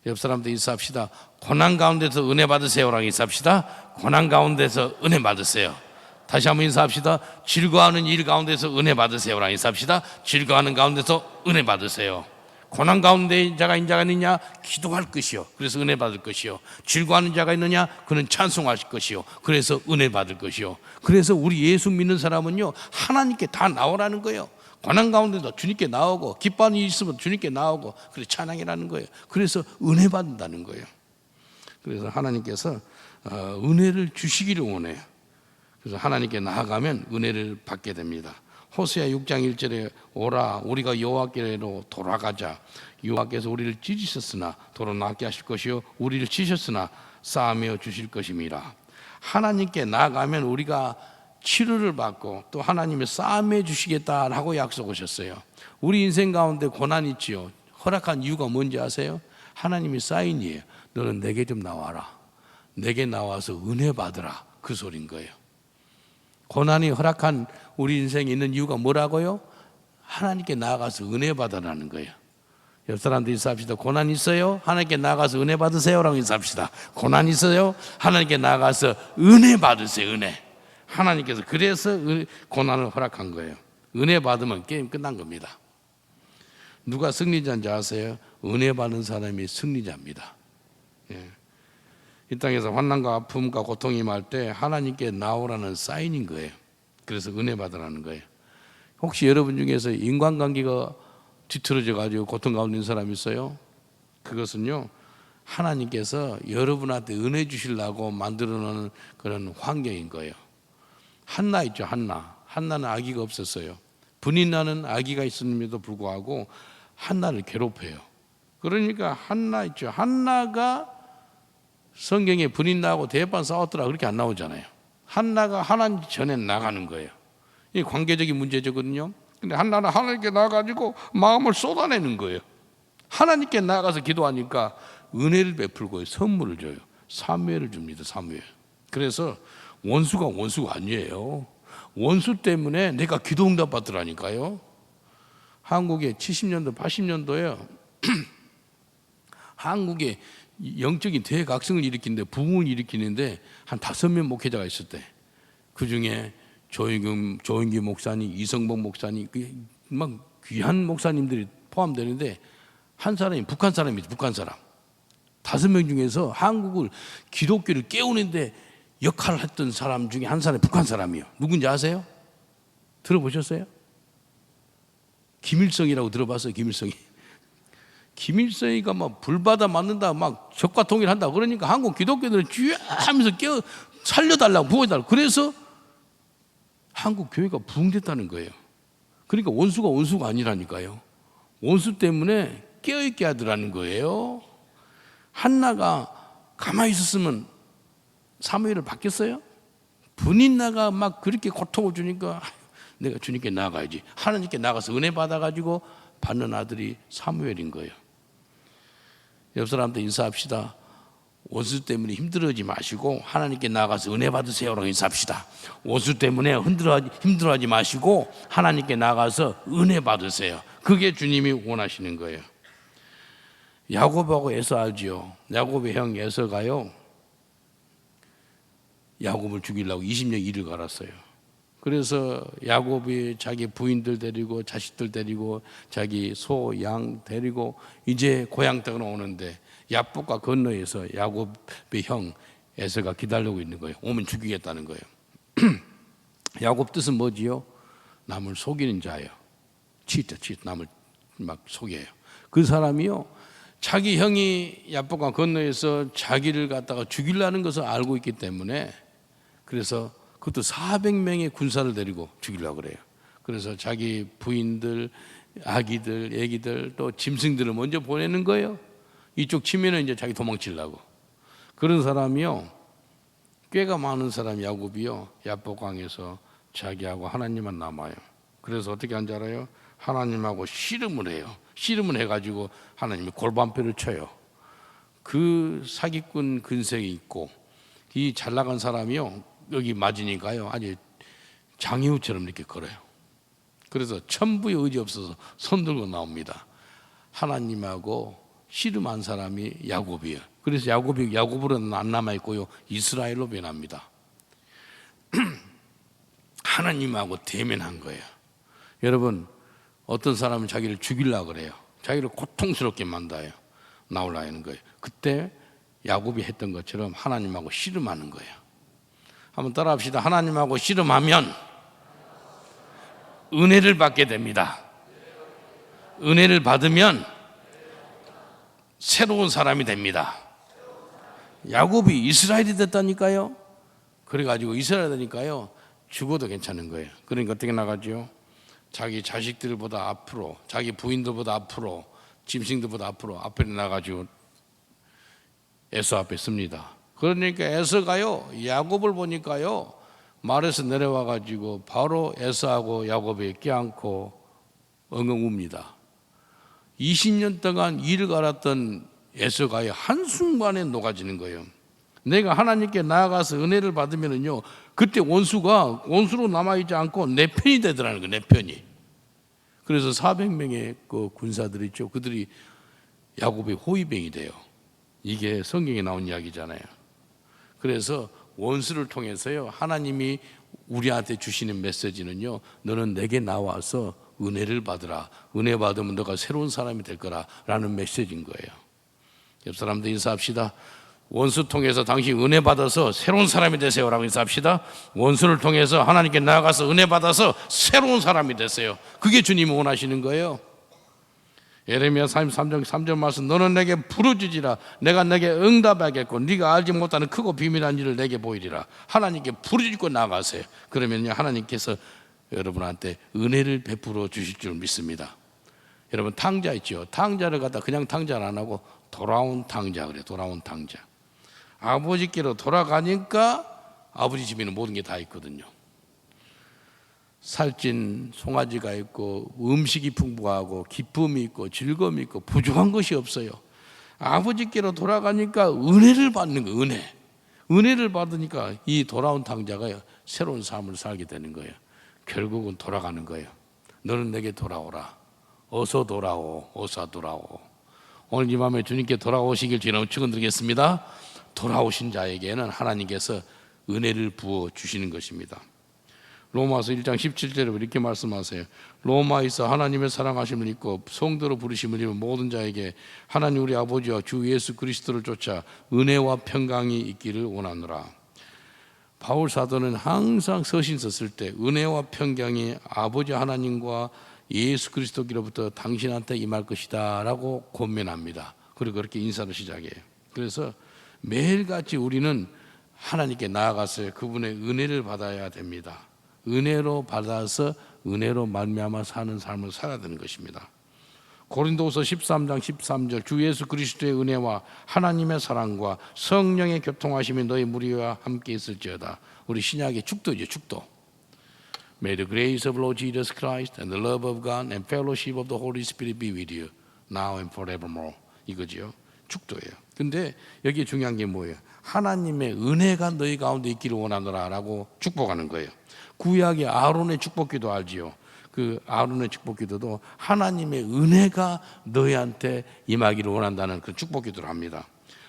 옆 사람도 인사합시다. 고난 가운데서 은혜 받으세요라고 인사합시다. 고난 가운데서 은혜 받으세요. 다시 한번 인사합시다. 즐거워하는 일 가운데서 은혜 받으세요라고 인사합시다. 즐거워하는 가운데서 은혜 받으세요. 고난 가운데 자가 있느냐? 기도할 것이요. 그래서 은혜 받을 것이요. 즐거워하는 자가 있느냐? 그는 찬송할 것이요. 그래서 은혜 받을 것이요. 그래서 우리 예수 믿는 사람은요 하나님께 다 나오라는 거예요. 고난 가운데도 주님께 나오고 기뻐하는 일이 있으면 주님께 나오고 그래서 찬양이라는 거예요. 그래서 은혜 받는다는 거예요. 그래서 하나님께서 은혜를 주시기를 원해요. 그래서 하나님께 나아가면 은혜를 받게 됩니다. 호세아 6장 1절에 오라 우리가 여호와께로 돌아가자. 여호와께서 우리를 찢으셨으나 도로 낫게 하실 것이요 우리를 치셨으나 쌓으며 주실 것임이라. 하나님께 나아가면 우리가 치료를 받고 또 하나님의 싸움해 주시겠다라고 약속하셨어요. 우리 인생 가운데 고난이 있지요. 허락한 이유가 뭔지 아세요? 하나님의 사인이에요. 너는 내게 좀 나와라. 내게 나와서 은혜 받으라. 그 소린 거예요. 고난이 허락한 우리 인생에 있는 이유가 뭐라고요? 하나님께 나아가서 은혜 받으라는 거예요. 옆 사람들 인사합시다. 고난 있어요? 하나님께 나가서 은혜 받으세요라고 인사합시다. 고난 있어요? 하나님께 나가서 은혜 받으세요. 은혜. 하나님께서 그래서 고난을 허락한 거예요. 은혜 받으면 게임 끝난 겁니다. 누가 승리자인지 아세요? 은혜 받는 사람이 승리자입니다. 예. 이 땅에서 환난과 아픔과 고통이 임할 때 하나님께 나오라는 사인인 거예요. 그래서 은혜 받으라는 거예요. 혹시 여러분 중에서 인간관계가 뒤틀어져 가지고 고통 가운데 있는 사람 있어요? 그것은요, 하나님께서 여러분한테 은혜 주시려고 만들어 놓은 그런 환경인 거예요. 한나 있죠, 한나. 한나는 아기가 없었어요. 분인나는 아기가 있음에도 불구하고 한나를 괴롭혀요. 그러니까 한나 있죠. 한나가 성경에 분인나하고 대판 싸웠더라 그렇게 안 나오잖아요. 한나가 하나님 전에 나가는 거예요. 이 관계적인 문제거든요. 근데 한나는 하나님께 나가지고 마음을 쏟아내는 거예요. 하나님께 나가서 기도하니까 은혜를 베풀고 선물을 줘요. 사무엘을 줍니다. 사무엘. 그래서 원수가 아니에요. 원수 때문에 내가 기도 응답 받더라니까요. 한국에 70년도 80년도에 한국에 영적인 대각성을 일으키는데 부흥을 일으키는데 한 5명 목회자가 있었대. 그중에 조인규 목사님, 이성봉 목사님, 막 귀한 목사님들이 포함되는데 한 사람이 북한 사람이죠. 북한 사람. 5명 중에서 한국을 기독교를 깨우는데 역할을 했던 사람 중에 한 사람이 북한 사람이에요. 누군지 아세요? 들어보셨어요? 김일성이라고 들어봤어요. 김일성이가 막 불받아 맞는다, 막 적과 통일한다. 그러니까 한국 기독교들은 쥐 하면서 살려달라고 부어달라고. 그래서 한국 교회가 부흥됐다는 거예요. 그러니까 원수가 아니라니까요. 원수 때문에 깨어있게 하더라는 거예요. 한나가 가만히 있었으면 사무엘을 받겠어요? 분인나가 막 그렇게 고통을 주니까 내가 주님께 나아가야지. 하나님께 나가서 은혜 받아가지고 받는 아들이 사무엘인 거예요. 옆 사람한테 인사합시다. 원수 때문에 힘들어하지 마시고 하나님께 나가서 은혜 받으세요라고 인사합시다. 원수 때문에 힘들어하지 마시고 하나님께 나가서 은혜 받으세요. 그게 주님이 원하시는 거예요. 야곱하고 에서 알지요. 야곱의 형 에서가요, 야곱을 죽이려고 20년 일을 갈았어요. 그래서 야곱이 자기 부인들 데리고 자식들 데리고 자기 소, 양 데리고 이제 고향 땅으로 오는데 야복과 건너에서 야곱의 형 에서가 기다리고 있는 거예요. 오면 죽이겠다는 거예요. 야곱 뜻은 뭐지요? 남을 속이는 자예요. 치트 남을 막 속여요. 그 사람이요, 자기 형이 야복과 건너에서 자기를 갖다가 죽이려는 것을 알고 있기 때문에, 그래서 그것도 400명의 군사를 데리고 죽이려고 그래요. 그래서 자기 부인들, 아기들, 애기들 또 짐승들을 먼저 보내는 거예요. 이쪽 치면은 이제 자기 도망치려고. 그런 사람이요, 꽤가 많은 사람 야곱이요, 야복강에서 자기하고 하나님만 남아요. 그래서 어떻게 한지 알아요? 하나님하고 씨름을 해요. 씨름을 해가지고 하나님이 골반뼈를 쳐요. 그 사기꾼 근성이 있고, 이 잘 나간 사람이요, 여기 맞으니까요 아주 장애우처럼 이렇게 걸어요. 그래서 천부의 의지 없어서 손 들고 나옵니다. 하나님하고 씨름한 사람이 야곱이에요. 그래서 야곱이 야곱으로는 안 남아 있고요, 이스라엘로 변합니다. 하나님하고 대면한 거예요. 여러분, 어떤 사람은 자기를 죽이려고 그래요. 자기를 고통스럽게 만들어요. 나오려 하는 거예요. 그때 야곱이 했던 것처럼 하나님하고 씨름하는 거예요. 한번 따라합시다. 하나님하고 씨름하면 은혜를 받게 됩니다. 은혜를 받으면 새로운 사람이 됩니다. 야곱이 이스라엘이 됐다니까요. 그래가지고 이스라엘 되니까요, 죽어도 괜찮은 거예요. 그러니까 어떻게 나가죠? 자기 자식들보다 앞으로, 자기 부인들보다 앞으로, 짐승들보다 앞에 나가지고 에서 앞에 씁니다. 그러니까 에서가요, 야곱을 보니까요, 말에서 내려와 가지고 바로 에서하고 야곱에 껴안고 엉엉 웁니다. 20년 동안 이를 갈았던 에서가요, 한순간에 녹아지는 거예요. 내가 하나님께 나아가서 은혜를 받으면은요, 그때 원수가 원수로 남아있지 않고 내 편이 되더라는 거예요. 내 편이. 그래서 400명의 그 군사들 있죠. 그들이 야곱의 호위병이 돼요. 이게 성경에 나온 이야기잖아요. 그래서 원수를 통해서요, 하나님이 우리한테 주시는 메시지는요, 너는 내게 나와서 은혜를 받으라. 은혜 받으면 너가 새로운 사람이 될 거라 라는 메시지인 거예요. 옆 사람들 인사합시다. 원수 통해서 당신 은혜 받아서 새로운 사람이 되세요 라고 인사합시다. 원수를 통해서 하나님께 나아가서 은혜 받아서 새로운 사람이 되세요. 그게 주님이 원하시는 거예요. 예레미야 33장 3절 말씀, 너는 내게 부르짖으라. 내가 내게 응답하겠고 네가 알지 못하는 크고 비밀한 일을 내게 보이리라. 하나님께 부르짖고 나아가세요. 그러면요, 하나님께서 여러분한테 은혜를 베풀어 주실 줄 믿습니다. 여러분, 탕자 있죠. 탕자를 갖다 그냥 탕자를 안 하고 돌아온 탕자 그래요. 돌아온 탕자. 아버지께로 돌아가니까 아버지 집에는 모든 게 다 있거든요. 살찐 송아지가 있고 음식이 풍부하고 기쁨이 있고 즐거움이 있고 부족한 것이 없어요. 아버지께로 돌아가니까 은혜를 받는 거예요. 은혜를 받으니까 이 돌아온 탕자가 새로운 삶을 살게 되는 거예요. 결국은 돌아가는 거예요. 너는 내게 돌아오라. 어서 돌아오. 어서 돌아오. 오늘 이 밤에 주님께 돌아오시길 주님 축원드리겠습니다. 돌아오신 자에게는 하나님께서 은혜를 부어 주시는 것입니다. 로마서 1장 17절에 이렇게 말씀하세요. 로마에서 하나님의 사랑하심을 입고 성도로 부르심을 입은 모든 자에게 하나님 우리 아버지와 주 예수 그리스도를 쫓아 은혜와 평강이 있기를 원하노라. 바울 사도는 항상 서신 썼을 때 은혜와 평강이 아버지 하나님과 예수 그리스도께로부터 당신한테 임할 것이다 라고 권면합니다. 그리고 그렇게 인사를 시작해요. 그래서 매일같이 우리는 하나님께 나아가서 그분의 은혜를 받아야 됩니다. 은혜로 받아서 은혜로 말미암아 사는 삶을 살아야 되는 것입니다. 고린도후서 13장 13절, 주 예수 그리스도의 은혜와 하나님의 사랑과 성령의 교통하심이 너희 무리와 함께 있을지어다. 우리 신약의 축도죠. 축도. May the grace of Lord Jesus Christ and the love of God and fellowship of the Holy Spirit be with you now and forevermore. 이거죠. 축도예요. 근데 여기 중요한 게 뭐예요? 하나님의 은혜가 너희 가운데 있기를 원하노라 라고 축복하는 거예요. 구약의 아론의 축복기도 알지요. 그 아론의 축복기도도 하나님의 은혜가 너희한테 임하기를 원한다는 그 축복기도를 합니다.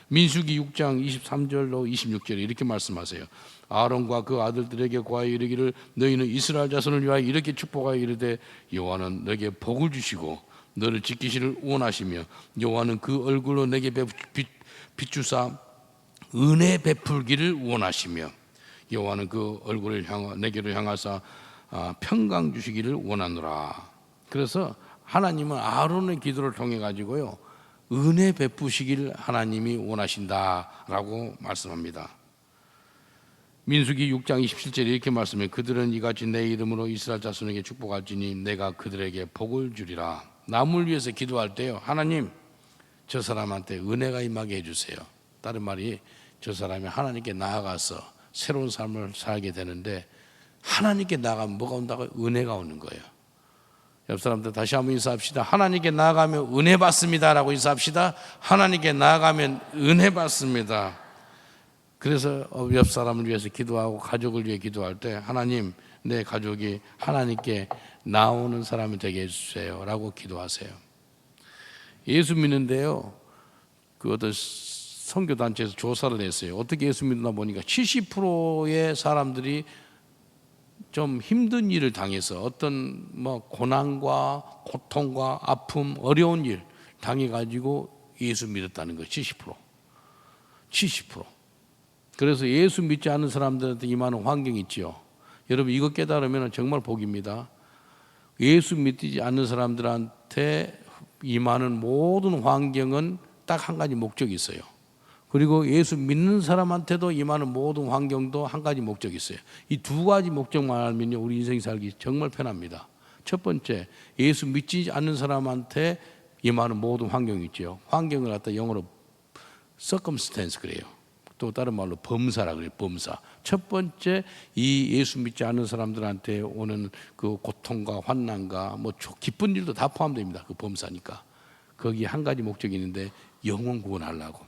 민수기 6장 23절로 26절에 이렇게 말씀하세요. 아론과 그 아들들에게 고하여 이르기를 너희는 이스라엘 자손을 위하여 이렇게 축복하여 이르되 여호와는 너에게 복을 주시고 너를 지키시를 원하시며 여호와는 그 얼굴로 내게 비추사 은혜 베풀기를 원하시며 여호와는 그 얼굴을 내게로 향하사 평강 주시기를 원하노라. 그래서 하나님은 아론의 기도를 통해 가지고요 은혜 베푸시기를 하나님이 원하신다라고 말씀합니다. 민수기 6장 27절에 이렇게 말씀해 그들은 이같이 내 이름으로 이스라엘 자손에게 축복할지니 내가 그들에게 복을 주리라. 남을 위해서 기도할 때요 하나님 저 사람한테 은혜가 임하게 해주세요. 다른 말이 저 사람이 하나님께 나아가서 새로운 삶을 살게 되는데 하나님께 나아가면 뭐가 온다고요? 은혜가 오는 거예요. 옆 사람들 다시 한번 인사합시다. 하나님께 나아가면 은혜 받습니다 라고 인사합시다. 하나님께 나아가면 은혜 받습니다. 그래서 옆 사람을 위해서 기도하고 가족을 위해 기도할 때 하나님 내 가족이 하나님께 나오는 사람이 되게 해주세요 라고 기도하세요. 예수 믿는데요 그 어떤 선교단체에서 조사를 했어요. 어떻게 예수 믿나 보니까 70%의 사람들이 좀 힘든 일을 당해서 어떤 고난과 고통과 아픔 어려운 일 당해가지고 예수 믿었다는 거예요. 70%. 그래서 예수 믿지 않는 사람들한테 임하는 환경이 있죠. 여러분 이거 깨달으면 정말 복입니다. 예수 믿지 않는 사람들한테 임하는 모든 환경은 딱 한 가지 목적이 있어요. 그리고 예수 믿는 사람한테도 임하는 모든 환경도 한 가지 목적이 있어요. 이 두 가지 목적만 알면요 우리 인생 살기 정말 편합니다. 첫 번째, 예수 믿지 않는 사람한테 임하는 모든 환경이 있죠. 환경을 갖다 영어로 circumstance 그래요. 또 다른 말로 범사라 그래요. 범사. 첫 번째, 이 예수 믿지 않는 사람들한테 오는 그 고통과 환난과 기쁜 일도 다 포함됩니다. 그 범사니까. 거기 한 가지 목적이 있는데 영혼 구원하려고.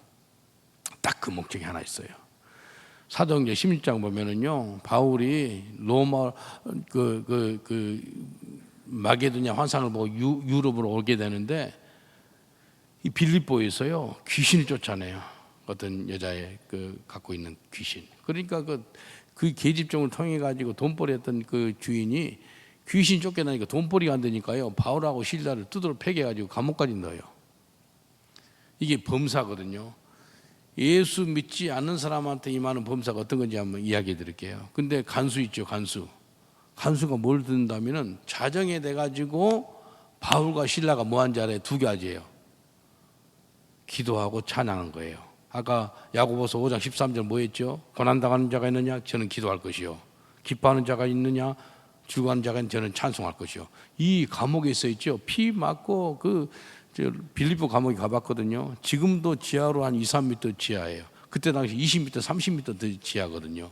딱 그 목적이 하나 있어요. 사도행전 16장 보면은요, 바울이 로마 마게도냐 환상을 보고 유럽으로 오게 되는데 이 빌립보에서요 귀신을 쫓아내요. 어떤 여자의 그 갖고 있는 귀신. 그러니까 그 계집종을 통해 가지고 돈벌이했던 그 주인이 귀신 쫓겨나니까 돈벌이가 안 되니까요 바울하고 실라를 두드러 패게 가지고 감옥까지 넣어요. 이게 범사거든요. 예수 믿지 않는 사람한테 임하는 범사가 어떤 건지 한번 이야기해 드릴게요. 근데 간수 있죠, 간수. 간수가 뭘 듣는다면은 자정에 돼 가지고 바울과 실라가 뭐 한지 알아요? 두 가지예요. 기도하고 찬양한 거예요. 아까 야고보서 5장 13절 뭐 했죠? 고난당하는 자가 있느냐? 저는 기도할 것이요. 기뻐하는 자가 있느냐? 즐거워하는 자가 있느냐? 저는 찬송할 것이요. 이 감옥에 있어 있죠. 피 맞고 빌립보 감옥에 가봤거든요. 지금도 지하로 한 2, 3m 지하예요. 그때 당시 20m, 30m 더 지하거든요.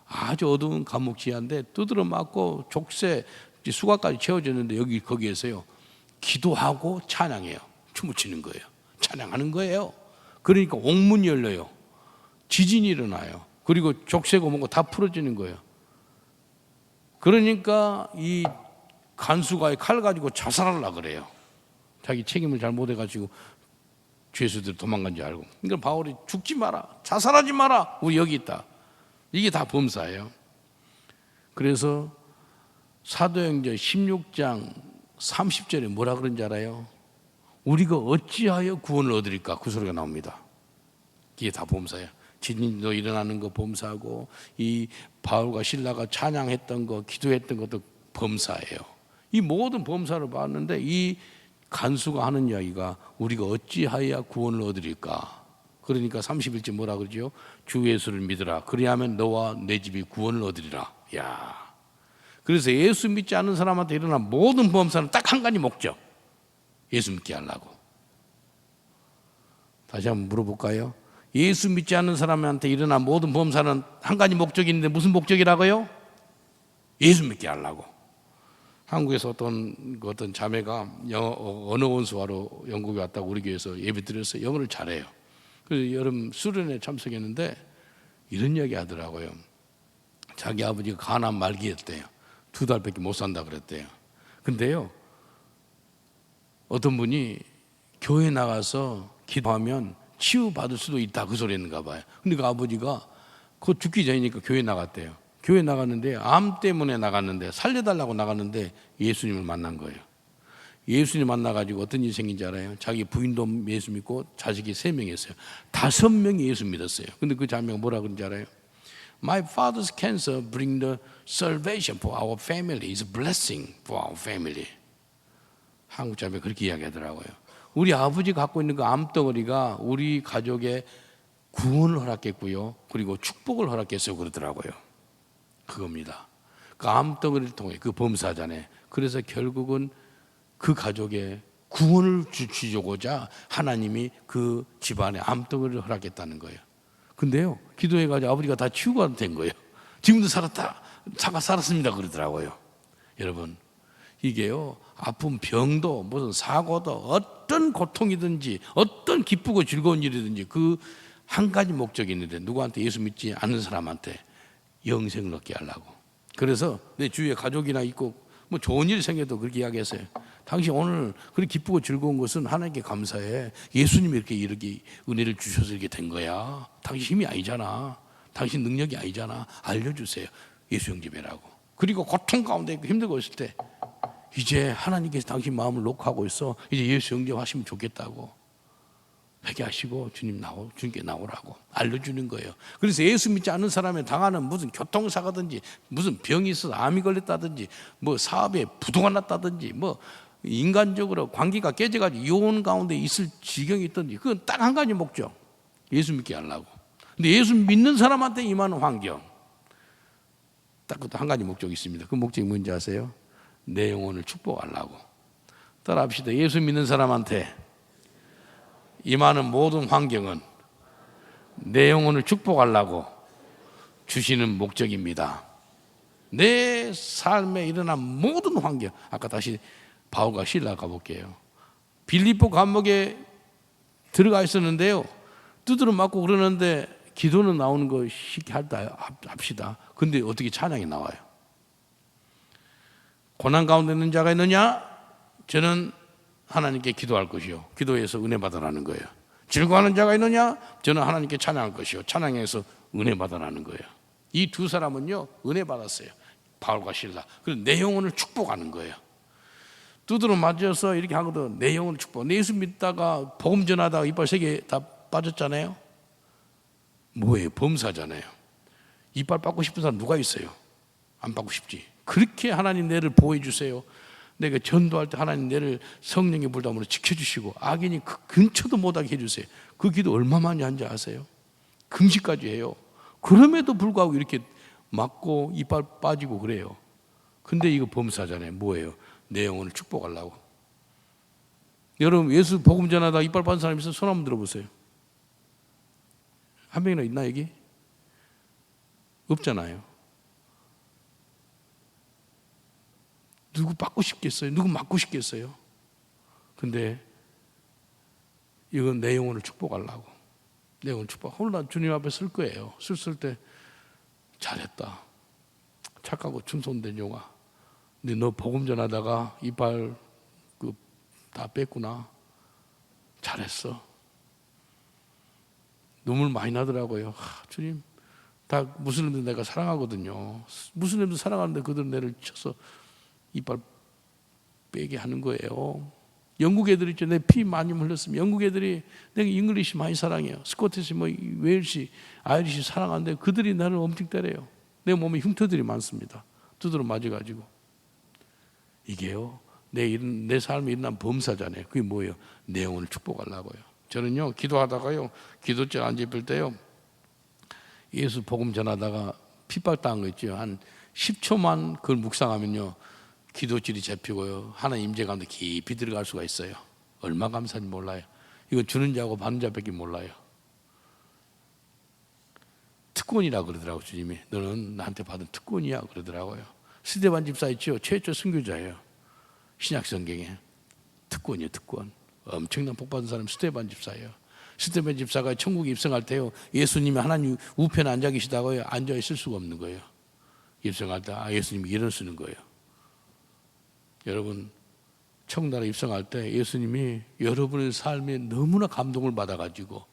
아주 어두운 감옥 지하인데 두드러 맞고 족쇄 수갑까지 채워졌는데 거기에서요 기도하고 찬양해요. 춤을 추는 거예요. 찬양하는 거예요. 그러니까 옥문이 열려요. 지진이 일어나요. 그리고 족쇄고 뭐고 다 풀어지는 거예요. 그러니까 이 간수가 칼 가지고 자살하려고 그래요. 자기 책임을 잘 못해가지고 죄수들 도망간 줄 알고. 그러니까 바울이 죽지 마라, 자살하지 마라, 우리 여기 있다. 이게 다 범사예요. 그래서 사도행전 16장 30절에 뭐라 그런지 알아요? 우리가 어찌하여 구원을 얻으리까? 그 소리가 나옵니다. 이게 다 범사예요. 진인도 일어나는 거 범사고 이 바울과 실라가 찬양했던 거 기도했던 것도 범사예요. 이 모든 범사를 봤는데 이 간수가 하는 이야기가 우리가 어찌하여 구원을 얻으리까? 그러니까 31절 뭐라 그러죠? 주 예수를 믿으라. 그리하면 너와 내 집이 구원을 얻으리라. 야. 그래서 예수 믿지 않는 사람한테 일어난 모든 범사는 딱 한 가지 목적. 예수 믿게 하려고. 다시 한번 물어볼까요? 예수 믿지 않는 사람한테 일어난 모든 범사는 한 가지 목적이 있는데 무슨 목적이라고요? 예수 믿게 하려고. 한국에서 어떤 자매가 언어 원수하러 영국에 왔다고 우리 교회에서 예배 드렸어요. 영어를 잘해요. 그래서 여름 수련회 참석했는데 이런 이야기 하더라고요. 자기 아버지가 간암 말기였대요. 2달밖에 못 산다 그랬대요. 근데요, 어떤 분이 교회 나가서 기도하면 치유받을 수도 있다 그 소리 했는가 봐요. 근데 그 아버지가 곧 죽기 전이니까 교회 나갔대요. 교회 나갔는데 암 때문에 나갔는데 살려달라고 나갔는데 예수님을 만난 거예요. 예수님 만나가지고 어떤 일이 생긴지 알아요? 자기 부인도 예수 믿고 자식이 3명이 있어요. 5명이 예수 믿었어요. 근데 그 자매가 뭐라 그런지 알아요? My father's cancer bring the salvation for our family. It's a blessing for our family. 한국 자매 그렇게 이야기하더라고요. 우리 아버지 갖고 있는 그 암덩어리가 우리 가족의 구원을 허락했고요. 그리고 축복을 허락했어요. 그러더라고요. 그겁니다. 그 암덩어리를 통해 그 범사자네. 그래서 결국은 그 가족의 구원을 주시고자 하나님이 그 집안에 암덩어리를 허락했다는 거예요. 근데요, 기도해가지고 아버지가 다 치유가 된 거예요. 지금도 살았습니다. 그러더라고요. 여러분, 이게요, 아픈 병도 무슨 사고도 어떤 고통이든지 어떤 기쁘고 즐거운 일이든지 그 한 가지 목적이 있는데 누구한테 예수 믿지 않는 사람한테 영생을 얻게 하려고. 그래서 내 주위에 가족이나 있고 뭐 좋은 일이 생겨도 그렇게 이야기했어요. 당신 오늘 그렇게 기쁘고 즐거운 것은 하나님께 감사해. 예수님이 이렇게 은혜를 주셔서 이렇게 된 거야. 당신 힘이 아니잖아. 당신 능력이 아니잖아. 알려주세요. 예수 영접해라고. 그리고 고통 가운데 있고 힘들고 있을 때 이제 하나님께서 당신 마음을 녹화하고 있어. 이제 예수 영접하시면 좋겠다고. 회개하시고 주님께 나오라고 알려주는 거예요. 그래서 예수 믿지 않는 사람이 당하는 무슨 교통사고든지 무슨 병이 있어서 암이 걸렸다든지 뭐 사업에 부도가 났다든지 뭐 인간적으로 관계가 깨져가지고 이혼 가운데 있을 지경이 있든지 그건 딱 한 가지 목적. 예수 믿게 하려고. 근데 예수 믿는 사람한테 임하는 환경 딱 그것도 한 가지 목적이 있습니다. 그 목적이 뭔지 아세요? 내 영혼을 축복하려고. 따라합시다. 예수 믿는 사람한테 임하는 모든 환경은 내 영혼을 축복하려고 주시는 목적입니다. 내 삶에 일어난 모든 환경. 아까 다시 바울과 실라 가볼게요. 빌립보 감옥에 들어가 있었는데요, 두드러 맞고 그러는데 기도는 나오는 거 쉽게 합시다. 근데 어떻게 찬양이 나와요? 고난 가운데 있는 자가 있느냐? 저는 하나님께 기도할 것이요 기도해서 은혜 받아라는 거예요. 즐거워하는 자가 있느냐? 저는 하나님께 찬양할 것이요 찬양해서 은혜 받아라는 거예요. 이 두 사람은요 은혜 받았어요. 바울과 실라. 그래서 내 영혼을 축복하는 거예요. 두드러 맞아서 이렇게 하거든. 내 영혼을 축복. 내 예수 믿다가 복음 전하다가 이빨 3개 다 빠졌잖아요. 뭐예요? 범사잖아요. 이빨 빠고 싶은 사람 누가 있어요? 안 빠고 싶지. 그렇게 하나님 내를 보호해 주세요. 내가 전도할 때 하나님 내를 성령의 불담으로 지켜주시고 악인이 그 근처도 못하게 해주세요. 그 기도 얼마 많이 한지 아세요? 금식까지 해요. 그럼에도 불구하고 이렇게 맞고 이빨 빠지고 그래요. 근데 이거 범사잖아요. 뭐예요? 내 영혼을 축복하려고. 여러분 예수 복음 전하다 이빨 빠진 사람 있어요? 손 한번 들어보세요. 한 명이나 있나 여기? 없잖아요. 누구 받고 싶겠어요? 누구 맞고 싶겠어요? 근데 이건 내 영혼을 축복하려고. 내 영혼을 축복. 오늘 난 주님 앞에 쓸 거예요. 쓸 때 잘했다. 착하고 충성된 용아. 근데 너 복음 전하다가 이빨 다 뺐구나. 잘했어. 눈물 많이 나더라고요. 주님, 다 무슬림들 내가 사랑하거든요. 무슬림들 사랑하는데 그들은 내를 쳐서 이빨 빼게 하는 거예요. 영국 애들 있죠. 내 피 많이 흘렸으면 영국 애들이 내가 잉글리시 많이 사랑해요. 스코티시, 웨일시, 아이리시 사랑하는데 그들이 나를 엄청 때려요. 내 몸에 흉터들이 많습니다. 두드러 맞아가지고. 이게요. 내 삶에 일어난 범사잖아요. 그게 뭐예요? 내 영혼을 축복하려고요. 저는요 기도하다가요 기도장 안 잡힐 때요 예수 복음 전하다가 핍박 당한 거 있죠. 한 10초만 그걸 묵상하면요 기도질이 잡히고요 하나님 임재 가운데 깊이 들어갈 수가 있어요. 얼마 감사한지 몰라요. 이거 주는 자하고 받는 자밖에 몰라요. 특권이라 그러더라고요. 주님이 너는 나한테 받은 특권이야 그러더라고요. 스데반 집사 있죠. 최초 선교자예요. 신약 성경에 특권이에요. 특권. 엄청난 복 받은 사람이 스데반 집사예요. 스데반 집사가 천국에 입성할 때요 예수님이 하나님 우편에 앉아 계시다고요 앉아 있을 수가 없는 거예요. 입성할 때 예수님이 일어서는 거예요. 여러분 천국나라에 입성할 때 예수님이 여러분의 삶에 너무나 감동을 받아가지고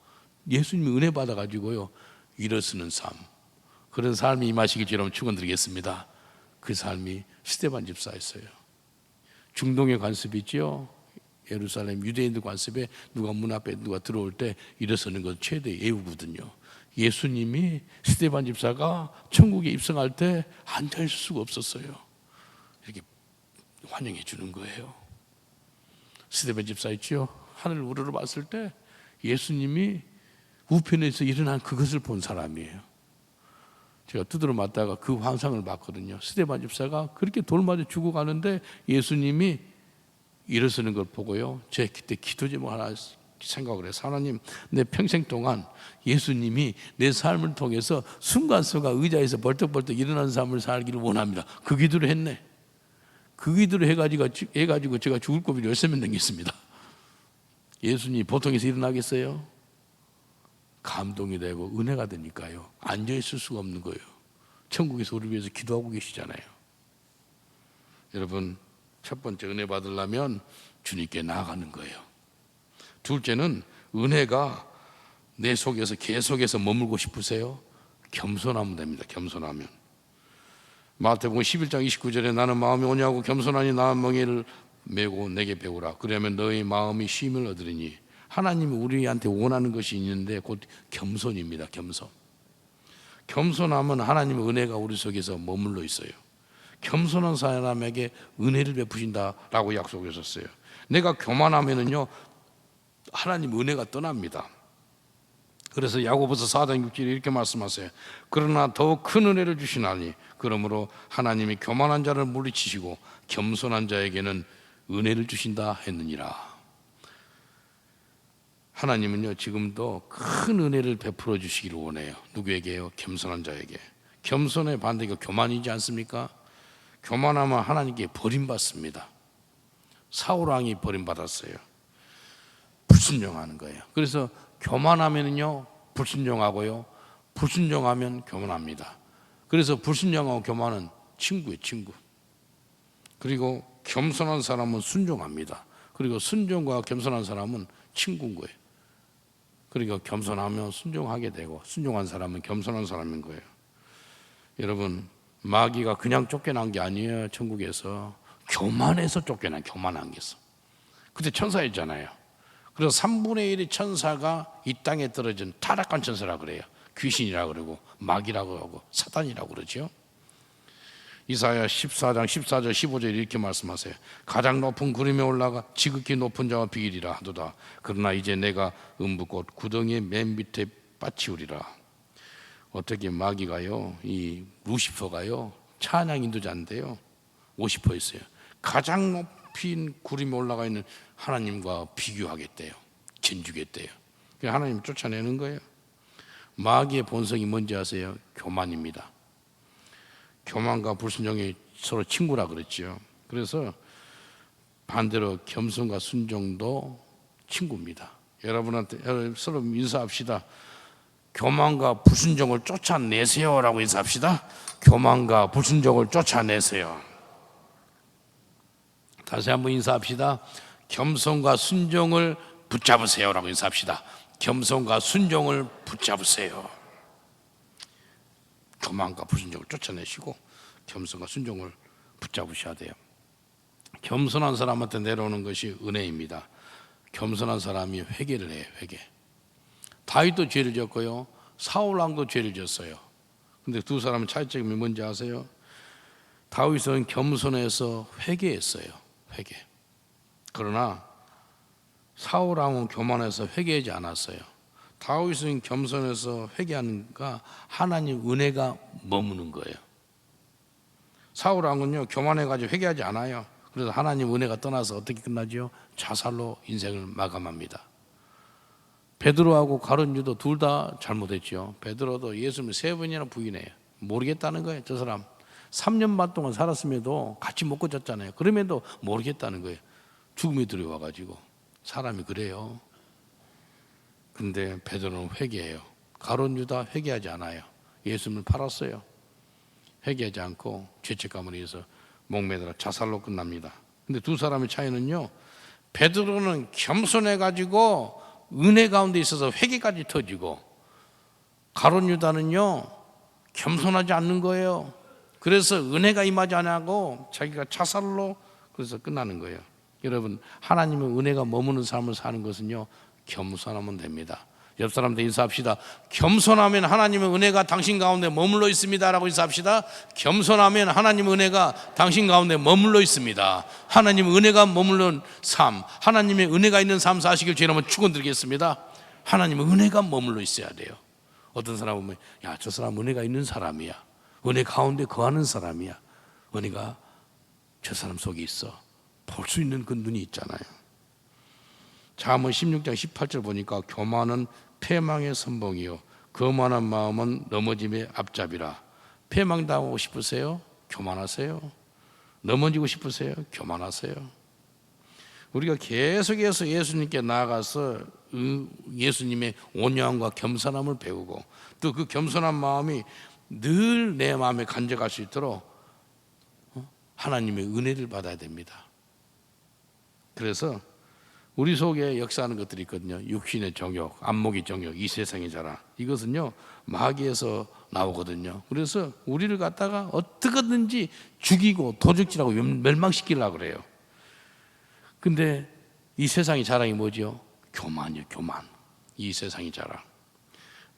예수님이 은혜 받아가지고요 일어서는 삶, 그런 삶이 임하시길 여러분 축원드리겠습니다. 그 삶이 스데반 집사였어요. 중동의 관습이 있죠. 예루살렘 유대인들 관습에 누가 문 앞에 누가 들어올 때 일어서는 것 최대 예우거든요. 예수님이 스데반 집사가 천국에 입성할 때 앉아 있을 수가 없었어요. 이렇게 환영해 주는 거예요. 스데반 집사 있죠. 하늘 우러러 봤을 때 예수님이 우편에서 일어난 그것을 본 사람이에요. 제가 두드러 맞다가 그 환상을 봤거든요. 스데반 집사가 그렇게 돌 맞아 죽어가는데 예수님이 일어서는 걸 보고요. 제 그때 기도 제목 하나 생각을 해서 하나님 내 평생 동안 예수님이 내 삶을 통해서 순간순간 의자에서 벌떡벌떡 일어나는 삶을 살기를 원합니다. 그 기도를 했네. 그 기도를 해가지고 제가 죽을 고비를 13번 넘겼습니다. 예수님이 보통에서 일어나겠어요? 감동이 되고 은혜가 되니까요. 앉아있을 수가 없는 거예요. 천국에서 우리 위해서 기도하고 계시잖아요. 여러분 첫 번째 은혜 받으려면 주님께 나아가는 거예요. 둘째는 은혜가 내 속에서 계속해서 머물고 싶으세요? 겸손하면 됩니다. 겸손하면. 마태복음 11장 29절에 나는 마음이 오냐고 겸손하니 나은 멍에를 메고 내게 배우라. 그러면 너희 마음이 쉼을 얻으리니. 하나님이 우리한테 원하는 것이 있는데 곧 겸손입니다. 겸손. 겸손하면 하나님의 은혜가 우리 속에서 머물러 있어요. 겸손한 사람에게 은혜를 베푸신다라고 약속하셨어요. 내가 교만하면은요 하나님 은혜가 떠납니다. 그래서 야고보서 4장 6절에 이렇게 말씀하세요. 그러나 더 큰 은혜를 주시나니 그러므로 하나님이 교만한 자를 물리치시고 겸손한 자에게는 은혜를 주신다 했느니라. 하나님은요 지금도 큰 은혜를 베풀어 주시기를 원해요. 누구에게요? 겸손한 자에게. 겸손의 반대가 교만이지 않습니까? 교만하면 하나님께 버림받습니다. 사울왕이 버림받았어요. 불순종하는 거예요. 그래서 교만하면요 불순종하고요, 불순종하면 교만합니다. 그래서 불순종하고 교만은 친구예요, 친구. 그리고 겸손한 사람은 순종합니다. 그리고 순종과 겸손한 사람은 친구인 거예요. 그러니까 겸손하면 순종하게 되고 순종한 사람은 겸손한 사람인 거예요. 여러분, 마귀가 그냥 쫓겨난 게 아니에요. 천국에서 교만해서 교만한 게 있어. 그때 천사였잖아요. 그래서 3분의 1의 천사가 이 땅에 떨어진 타락한 천사라 그래요. 귀신이라고 그러고 마귀라고 하고 사단이라고 그러죠. 이사야 14장 14절 15절 이렇게 말씀하세요. 가장 높은 구름에 올라가 지극히 높은 자와 비기리라 하도다. 그러나 이제 내가 음부꽃 구덩이의 맨 밑에 빠치우리라. 어떻게 마귀가요, 이 루시퍼가요 찬양 인도자인데요 50%였어요. 가장 높인 구름에 올라가 있는 하나님과 비교하겠대요. 견주겠대요. 그래서 하나님 쫓아내는 거예요. 마귀의 본성이 뭔지 아세요? 교만입니다. 교만과 불순종이 서로 친구라 그랬죠. 그래서 반대로 겸손과 순종도 친구입니다. 여러분한테 서로 인사합시다. 교만과 불순종을 쫓아내세요라고 인사합시다. 교만과 불순종을 쫓아내세요. 다시 한번 인사합시다. 겸손과 순종을 붙잡으세요라고 인사합시다. 겸손과 순종을 붙잡으세요. 교만과 불순종을 쫓아내시고 겸손과 순종을 붙잡으셔야 돼요. 겸손한 사람한테 내려오는 것이 은혜입니다. 겸손한 사람이 회개를 해요. 회개. 다윗도 죄를 지었고요, 사울 왕도 죄를 지었어요. 근데 두 사람의 차이점이 뭔지 아세요? 다윗은 겸손해서 회개했어요. 회개. 그러나 사울 왕은 교만해서 회개하지 않았어요. 다윗은 겸손해서 회개하는가 하나님 은혜가 머무는 거예요. 사울 왕은요 교만해가지고 회개하지 않아요. 그래서 하나님 은혜가 떠나서 어떻게 끝나죠? 자살로 인생을 마감합니다. 베드로하고 가룟 유다 둘 다 잘못했죠. 베드로도 예수님을 3번이나 부인해요. 모르겠다는 거예요. 저 사람 3년 반 동안 살았음에도 같이 먹고 잤잖아요. 그럼에도 모르겠다는 거예요. 죽음이 들어와가지고. 사람이 그래요. 근데 베드로는 회개해요. 가룟 유다 회개하지 않아요. 예수님을 팔았어요. 회개하지 않고 죄책감을 위해서 목매달아 자살로 끝납니다. 근데 두 사람의 차이는요, 베드로는 겸손해가지고 은혜 가운데 있어서 회개까지 터지고, 가룟 유다는요 겸손하지 않는 거예요. 그래서 은혜가 임하지 않고 자기가 자살로 그래서 끝나는 거예요. 여러분, 하나님의 은혜가 머무는 삶을 사는 것은요 겸손하면 됩니다. 옆 사람한테 인사합시다. 겸손하면 하나님의 은혜가 당신 가운데 머물러 있습니다 라고 인사합시다. 겸손하면 하나님의 은혜가 당신 가운데 머물러 있습니다. 하나님의 은혜가 머물러 삶, 하나님의 은혜가 있는 삶 사시길 주님 한번 축원드리겠습니다. 하나님의 은혜가 머물러 있어야 돼요. 어떤 사람 보면 야, 저 사람 은혜가 있는 사람이야, 은혜 가운데 거하는 사람이야, 은혜가 저 사람 속에 있어, 볼 수 있는 그 눈이 있잖아요. 잠언 16장 18절 보니까 교만은 패망의 선봉이요 거만한 마음은 넘어짐의 앞잡이라. 패망당하고 싶으세요? 교만하세요. 넘어지고 싶으세요? 교만하세요. 우리가 계속해서 예수님께 나아가서 예수님의 온유함과 겸손함을 배우고 또 그 겸손한 마음이 늘 내 마음에 간직할 수 있도록 하나님의 은혜를 받아야 됩니다. 그래서 우리 속에 역사하는 것들이 있거든요. 육신의 정욕, 안목의 정욕, 이 세상의 자랑. 이것은요 마귀에서 나오거든요. 그래서 우리를 갖다가 어떻게든지 죽이고 도적질하고 멸망시키려고 그래요. 근데 이 세상의 자랑이 뭐죠? 교만이요, 교만. 이 세상의 자랑.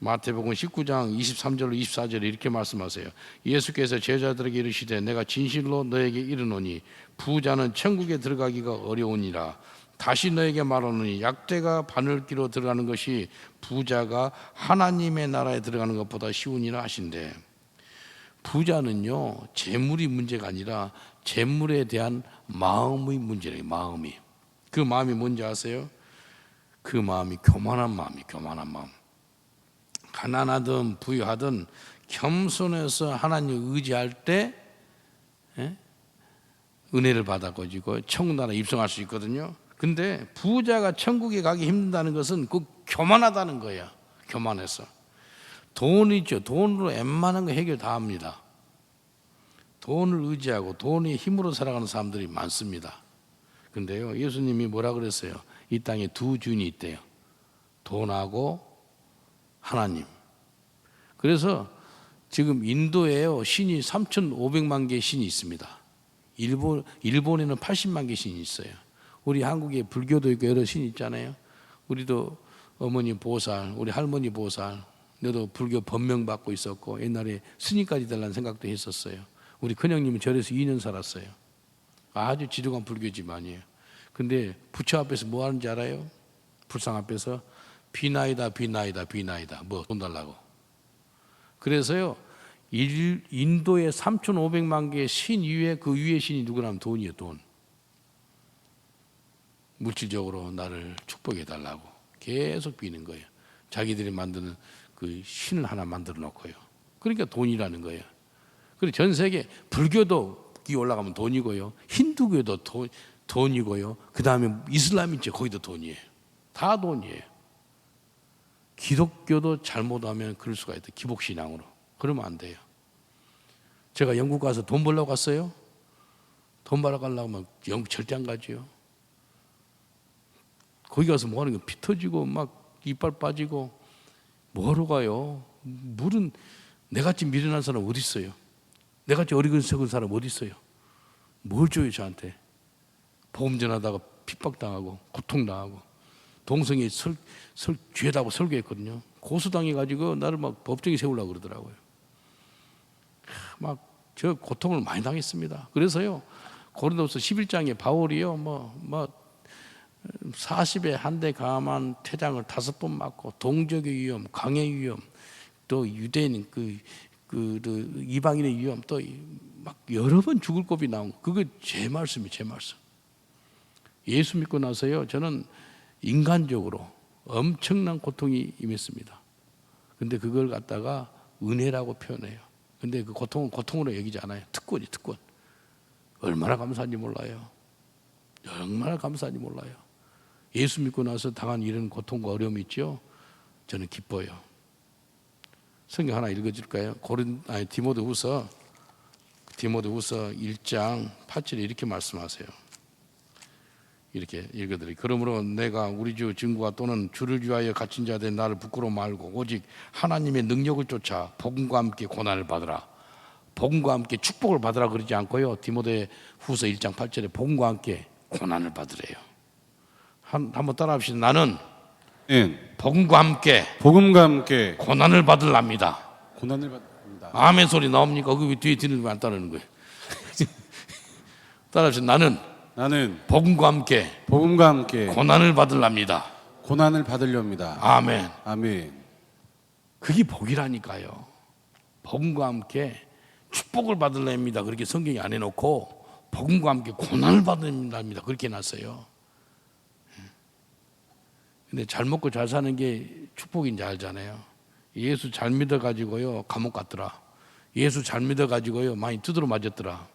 마태복음 19장 23절로 24절에 이렇게 말씀하세요. 예수께서 제자들에게 이르시되 내가 진실로 너에게 이르노니 부자는 천국에 들어가기가 어려우니라. 다시 너에게 말하노니 약대가 바늘기로 들어가는 것이 부자가 하나님의 나라에 들어가는 것보다 쉬우니라 하신대. 부자는요 재물이 문제가 아니라 재물에 대한 마음의 문제래요. 마음이. 그 마음이 뭔지 아세요? 그 마음이 교만한 마음이, 교만한 마음. 가난하든 부유하든 겸손해서 하나님 의지할 때 은혜를 받아가지고 천국 나라에 입성할 수 있거든요. 근데 부자가 천국에 가기 힘든다는 것은 그 교만하다는 거야. 교만해서. 돈 있죠. 돈으로 웬만한 거 해결 다 합니다. 돈을 의지하고 돈의 힘으로 살아가는 사람들이 많습니다. 근데요, 예수님이 뭐라 그랬어요? 이 땅에 두 주인이 있대요. 돈하고 하나님. 그래서 지금 인도에요, 신이 3,500만 개의 신이 있습니다. 일본에는 80만 개 신이 있어요. 우리 한국에 불교도 있고 여러 신이 있잖아요. 우리도 어머니 보살, 우리 할머니 보살, 너도 불교 법명 받고 있었고 옛날에 스님까지 되려는 생각도 했었어요. 우리 큰형님은 절에서 2년 살았어요. 아주 지독한 불교지만이에요. 근데 부처 앞에서 뭐 하는지 알아요? 불상 앞에서 비나이다 비나이다 비나이다, 뭐 돈 달라고. 그래서요, 인도에 3,500만 개의 신 위에 그 위에 신이 누구냐면 돈이에요. 돈. 물질적으로 나를 축복해 달라고 계속 비는 거예요. 자기들이 만드는 그 신을 하나 만들어 놓고요. 그러니까 돈이라는 거예요. 그리고 전 세계 불교도 올라가면 돈이고요, 힌두교도 돈이고요, 그 다음에 이슬람 있죠, 거기도 돈이에요. 다 돈이에요. 기독교도 잘못하면 그럴 수가 있다. 기복신앙으로. 그러면 안 돼요. 제가 영국 가서 돈 벌려고 갔어요. 돈 벌어 가려고 하면 영국 절대 안 가지요. 거기 가서 뭐 하는 거, 피 터지고 막 이빨 빠지고 뭐하러 가요? 물은 내같이 미련한 사람 어디 있어요? 내같이 어리석은 사람 어디 있어요? 뭘 줘요 저한테? 보험 전하다가 핍박당하고 고통당하고, 동성애 죄다고 설교했거든요. 고소당해가지고 나를 막 법정에 세우려고 그러더라고요. 막 저 고통을 많이 당했습니다. 그래서요, 고린도서 11장에 바울이요, 40에 한 대 감한 태장을 5번 맞고, 동족의 위험, 강의 위험, 또 유대인 이방인의 위험, 또 막 여러 번 죽을 법이 나온 거. 그거 제 말씀이에요, 제 말씀. 예수 믿고 나서요, 저는 인간적으로 엄청난 고통이 임했습니다. 근데 그걸 갖다가 은혜라고 표현해요. 근데 그 고통은 고통으로 여기지 않아요. 특권이 특권. 얼마나 감사한지 몰라요. 얼마나 감사한지 몰라요. 예수 믿고 나서 당한 이런 고통과 어려움이 있죠. 저는 기뻐요. 성경 하나 읽어줄까요? 디모데후서 1장 8절에 이렇게 말씀하세요. 이렇게 읽어드려요. 그러므로 내가 우리 주 증거와 또는 주를 위하여 갇힌 자 된 나를 부끄러워 말고 오직 하나님의 능력을 쫓아 복음과 함께 고난을 받으라. 복음과 함께 축복을 받으라 그러지 않고요, 디모데후서 1장 8절에 복음과 함께 고난을 받으래요. 한번 따라합시다. 나는 복음과 함께 고난을 받으랍니다. 고난을 받습니다. 아멘 소리 나옵니까? 그 뒤에 듣는 거 안 따르는 거예요. 따라합시다. 나는 복음과 함께 고난을 받으랍니다. 고난을 받으렵니다. 아멘. 아멘. 그게 복이라니까요. 복음과 함께 축복을 받으랍니다. 그렇게 성경이 안 해놓고 복음과 함께 고난을 받으랍니다. 그렇게 해놨어요. 근데 잘 먹고 잘 사는 게 축복인지 알잖아요. 예수 잘 믿어가지고요, 감옥 갔더라. 예수 잘 믿어가지고요, 많이 두드러 맞았더라.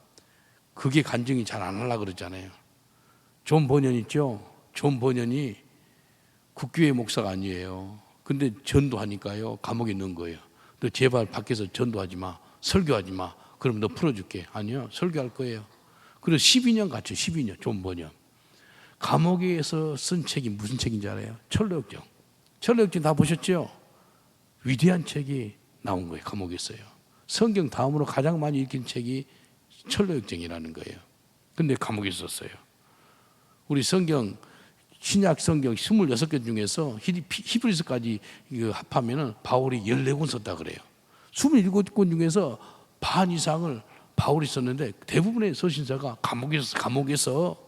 그게 간증이 잘 안 하려고 그러잖아요. 존 버년 있죠? 존 버년이 국교회 목사가 아니에요. 근데 전도하니까요, 감옥에 넣은 거예요. 너 제발 밖에서 전도하지 마, 설교하지 마. 그럼 너 풀어줄게. 아니요, 설교할 거예요. 그래서 12년 갔죠. 12년. 존 버년. 감옥에서 쓴 책이 무슨 책인지 알아요? 철로역정. 철로역정 다 보셨죠? 위대한 책이 나온 거예요. 감옥에서요. 성경 다음으로 가장 많이 읽힌 책이 철로역정이라는 거예요. 근데 감옥에 있었어요. 우리 성경, 신약 성경 26권 중에서 히브리서까지 합하면 바울이 14권 썼다 그래요. 27권 중에서 반 이상을 바울이 썼는데 대부분의 서신서가 감옥에서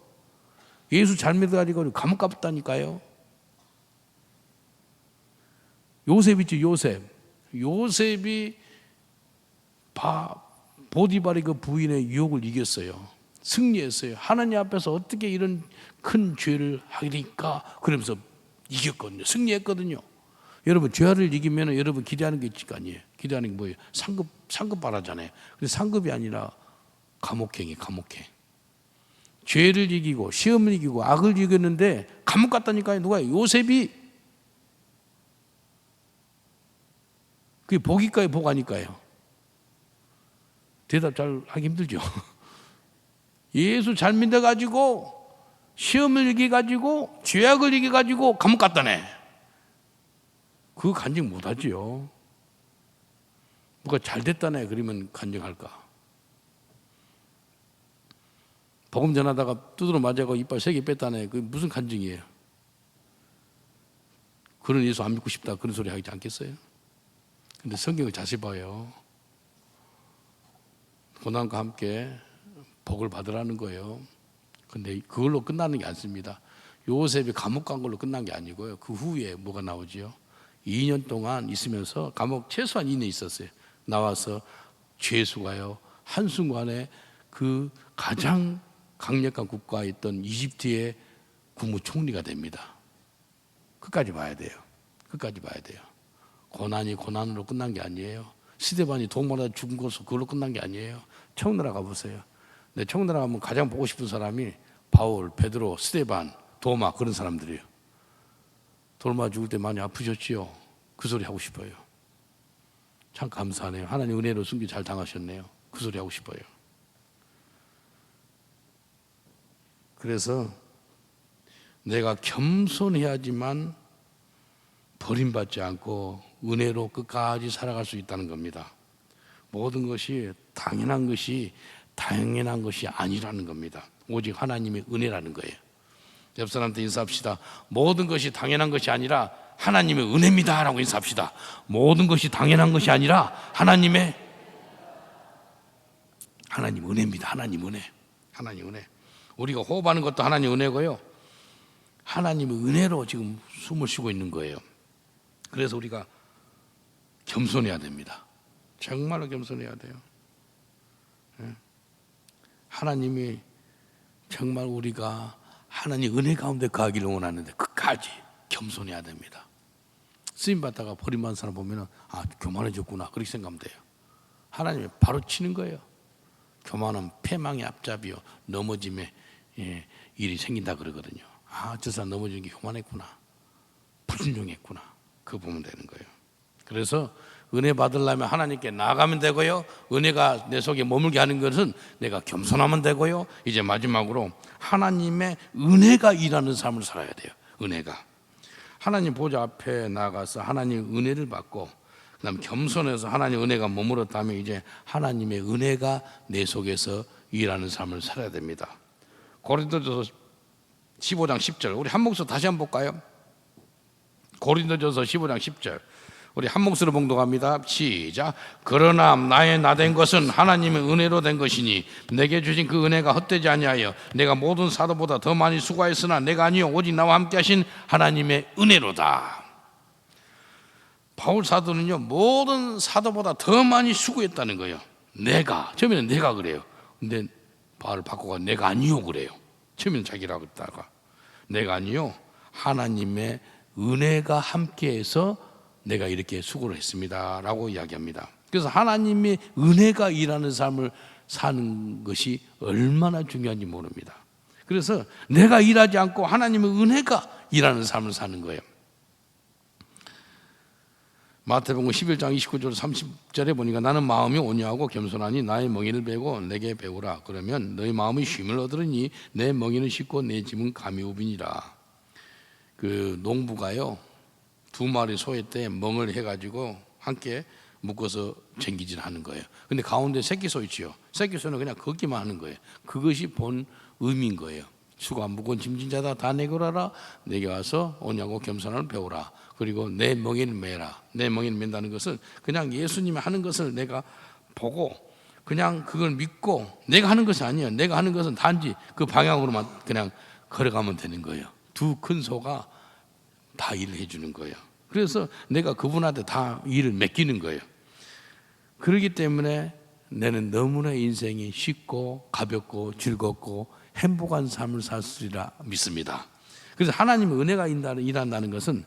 예수 잘 믿어가지고 감옥 갔다니까요. 요셉 있죠, 요셉이 보디발의 그 부인의 유혹을 이겼어요. 승리했어요. 하나님 앞에서 어떻게 이런 큰 죄를 하리까? 그러면서 이겼거든요. 승리했거든요. 여러분, 죄를 이기면 여러분 기대하는 게 있을 거 아니에요. 기대하는 게 뭐예요? 상급 바라잖아요. 근데 상급이 아니라 감옥행이. 죄를 이기고 시험을 이기고 악을 이겼는데 감옥 갔다니까요. 누가? 요셉이. 그게 복일까요, 복 아닐까요? 대답 잘 하기 힘들죠. 예수 잘 믿어가지고 시험을 이겨가지고 죄악을 이겨가지고 감옥 갔다네. 그거 간증 못하지요. 누가 잘 됐다네 그러면 간증할까? 복음 전하다가 두드러 맞아가 이빨 3개 뺐다네. 그게 무슨 간증이에요? 그런 예수 안 믿고 싶다 그런 소리 하지 않겠어요? 근데 성경을 자세히 봐요. 고난과 함께 복을 받으라는 거예요. 근데 그걸로 끝나는 게 아닙니다. 요셉이 감옥 간 걸로 끝난 게 아니고요. 그 후에 뭐가 나오지요? 2년 동안 있으면서 감옥 최소한 2년 있었어요. 나와서 죄수가요 한순간에 그 가장 강력한 국가에 있던 이집트의 국무총리가 됩니다. 끝까지 봐야 돼요. 끝까지 봐야 돼요. 고난이 고난으로 끝난 게 아니에요. 스데반이 도마다 죽은 것으로 그걸로 끝난 게 아니에요. 청나라 가보세요. 내 청나라 가면 가장 보고 싶은 사람이 바울, 베드로, 스데반, 도마 그런 사람들이에요. 도마 죽을 때 많이 아프셨지요? 그 소리 하고 싶어요. 참 감사하네요. 하나님 은혜로 순교 잘 당하셨네요. 그 소리 하고 싶어요. 그래서 내가 겸손해야지만 버림받지 않고 은혜로 끝까지 살아갈 수 있다는 겁니다. 모든 것이 당연한 것이 아니라는 겁니다. 오직 하나님의 은혜라는 거예요. 옆 사람한테 인사합시다. 모든 것이 당연한 것이 아니라 하나님의 은혜입니다 라고 인사합시다. 모든 것이 당연한 것이 아니라 하나님 은혜입니다. 하나님 은혜. 우리가 호흡하는 것도 하나님 은혜고요. 하나님의 은혜로 지금 숨을 쉬고 있는 거예요. 그래서 우리가 겸손해야 됩니다. 정말로 겸손해야 돼요. 하나님이 정말 우리가 하나님 은혜 가운데 가기를 원하는데 끝까지 겸손해야 됩니다. 쓰임 받다가 버림받은 사람 보면 교만해졌구나 그렇게 생각하면 돼요. 하나님이 바로 치는 거예요. 교만은 패망의 앞잡이요 넘어짐에 일이 생긴다 그러거든요. 저 사람 넘어지는 게 교만했구나, 불순종했구나, 그거 보면 되는 거예요. 그래서 은혜 받으려면 하나님께 나아가면 되고요. 은혜가 내 속에 머물게 하는 것은 내가 겸손하면 되고요. 이제 마지막으로 하나님의 은혜가 일하는 삶을 살아야 돼요. 은혜가 하나님 보좌 앞에 나가서 하나님 은혜를 받고 그다음 겸손해서 하나님 은혜가 머물렀다면 이제 하나님의 은혜가 내 속에서 일하는 삶을 살아야 됩니다. 고린도전서 15장 10절 우리 한 목소리 다시 한번 볼까요? 고린도전서 15장 10절 우리 한 목소리로 봉독합니다. 시작. 그러나 나의 나된 것은 하나님의 은혜로 된 것이니 내게 주신 그 은혜가 헛되지 아니하여 내가 모든 사도보다 더 많이 수고하였으나 내가 아니요 오직 나와 함께 하신 하나님의 은혜로다. 바울 사도는요 모든 사도보다 더 많이 수고했다는 거예요. 처음에는 내가 그래요. 근데 바울을 바꾸고 내가 아니요 그래요. 처음에는 자기라고 했다가 내가 아니요 하나님의 은혜가 함께해서 내가 이렇게 수고를 했습니다 라고 이야기합니다. 그래서 하나님의 은혜가 일하는 삶을 사는 것이 얼마나 중요한지 모릅니다. 그래서 내가 일하지 않고 하나님의 은혜가 일하는 삶을 사는 거예요. 마태복음 11장 29절 30절에 보니까 나는 마음이 온유하고 겸손하니 나의 멍에를 베고 내게 배우라. 그러면 너희 마음이 쉼을 얻으리니 내 멍에는 쉽고 내 짐은 감이 우비니라. 그 농부가요 2마리 소에 때 멍을 해가지고 함께 묶어서 쟁기질 하는 거예요. 근데 가운데 새끼소 있지요. 새끼소는 그냥 걷기만 하는 거예요. 그것이 본 의미인 거예요. 수고 무거운 짐진 자다 다 내게 오라라. 내게 와서 온유하고 겸손함을 배우라. 그리고 내 멍에를 매라. 내 멍에를 맨다는 것은 그냥 예수님이 하는 것을 내가 보고 그냥 그걸 믿고 내가 하는 것이 아니에요. 내가 하는 것은 단지 그 방향으로만 그냥 걸어가면 되는 거예요. 2 큰 소가 다 일을 해주는 거예요. 그래서 내가 그분한테 다 일을 맡기는 거예요. 그렇기 때문에 나는 너무나 인생이 쉽고 가볍고 즐겁고 행복한 삶을 살수리라 믿습니다. 그래서 하나님의 은혜가 일한다는 것은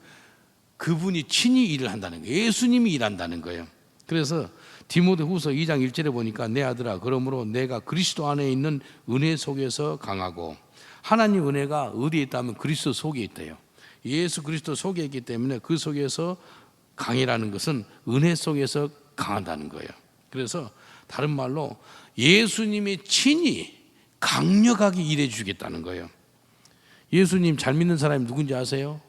그분이 친히 일을 한다는 거예요. 예수님이 일한다는 거예요. 그래서 디모데후서 2장 1절에 보니까 내 아들아 그러므로 내가 그리스도 안에 있는 은혜 속에서 강하고 하나님 은혜가 어디에 있다면 그리스도 속에 있대요. 예수 그리스도 속에 있기 때문에 그 속에서 강이라는 것은 은혜 속에서 강하다는 거예요. 그래서 다른 말로 예수님이 친히 강력하게 일해 주겠다는 거예요. 예수님 잘 믿는 사람이 누군지 아세요?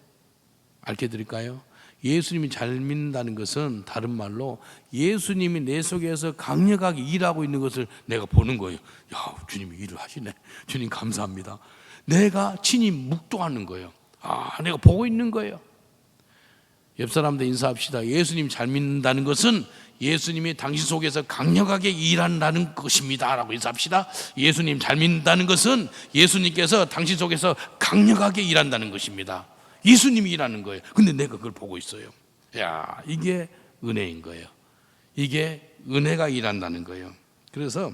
알려드릴까요? 예수님이 잘 믿는다는 것은 다른 말로 예수님이 내 속에서 강력하게 일하고 있는 것을 내가 보는 거예요. 야, 주님이 일을 하시네. 주님 감사합니다. 내가 친히 묵도하는 거예요. 아, 내가 보고 있는 거예요. 옆 사람들 인사합시다. 예수님 잘 믿는다는 것은 예수님이 당신 속에서 강력하게 일한다는 것입니다 라고 인사합시다. 예수님 잘 믿는다는 것은 예수님께서 당신 속에서 강력하게 일한다는 것입니다. 예수님이 일하는 거예요. 근데 내가 그걸 보고 있어요. 야, 이게 은혜인 거예요. 이게 은혜가 일한다는 거예요. 그래서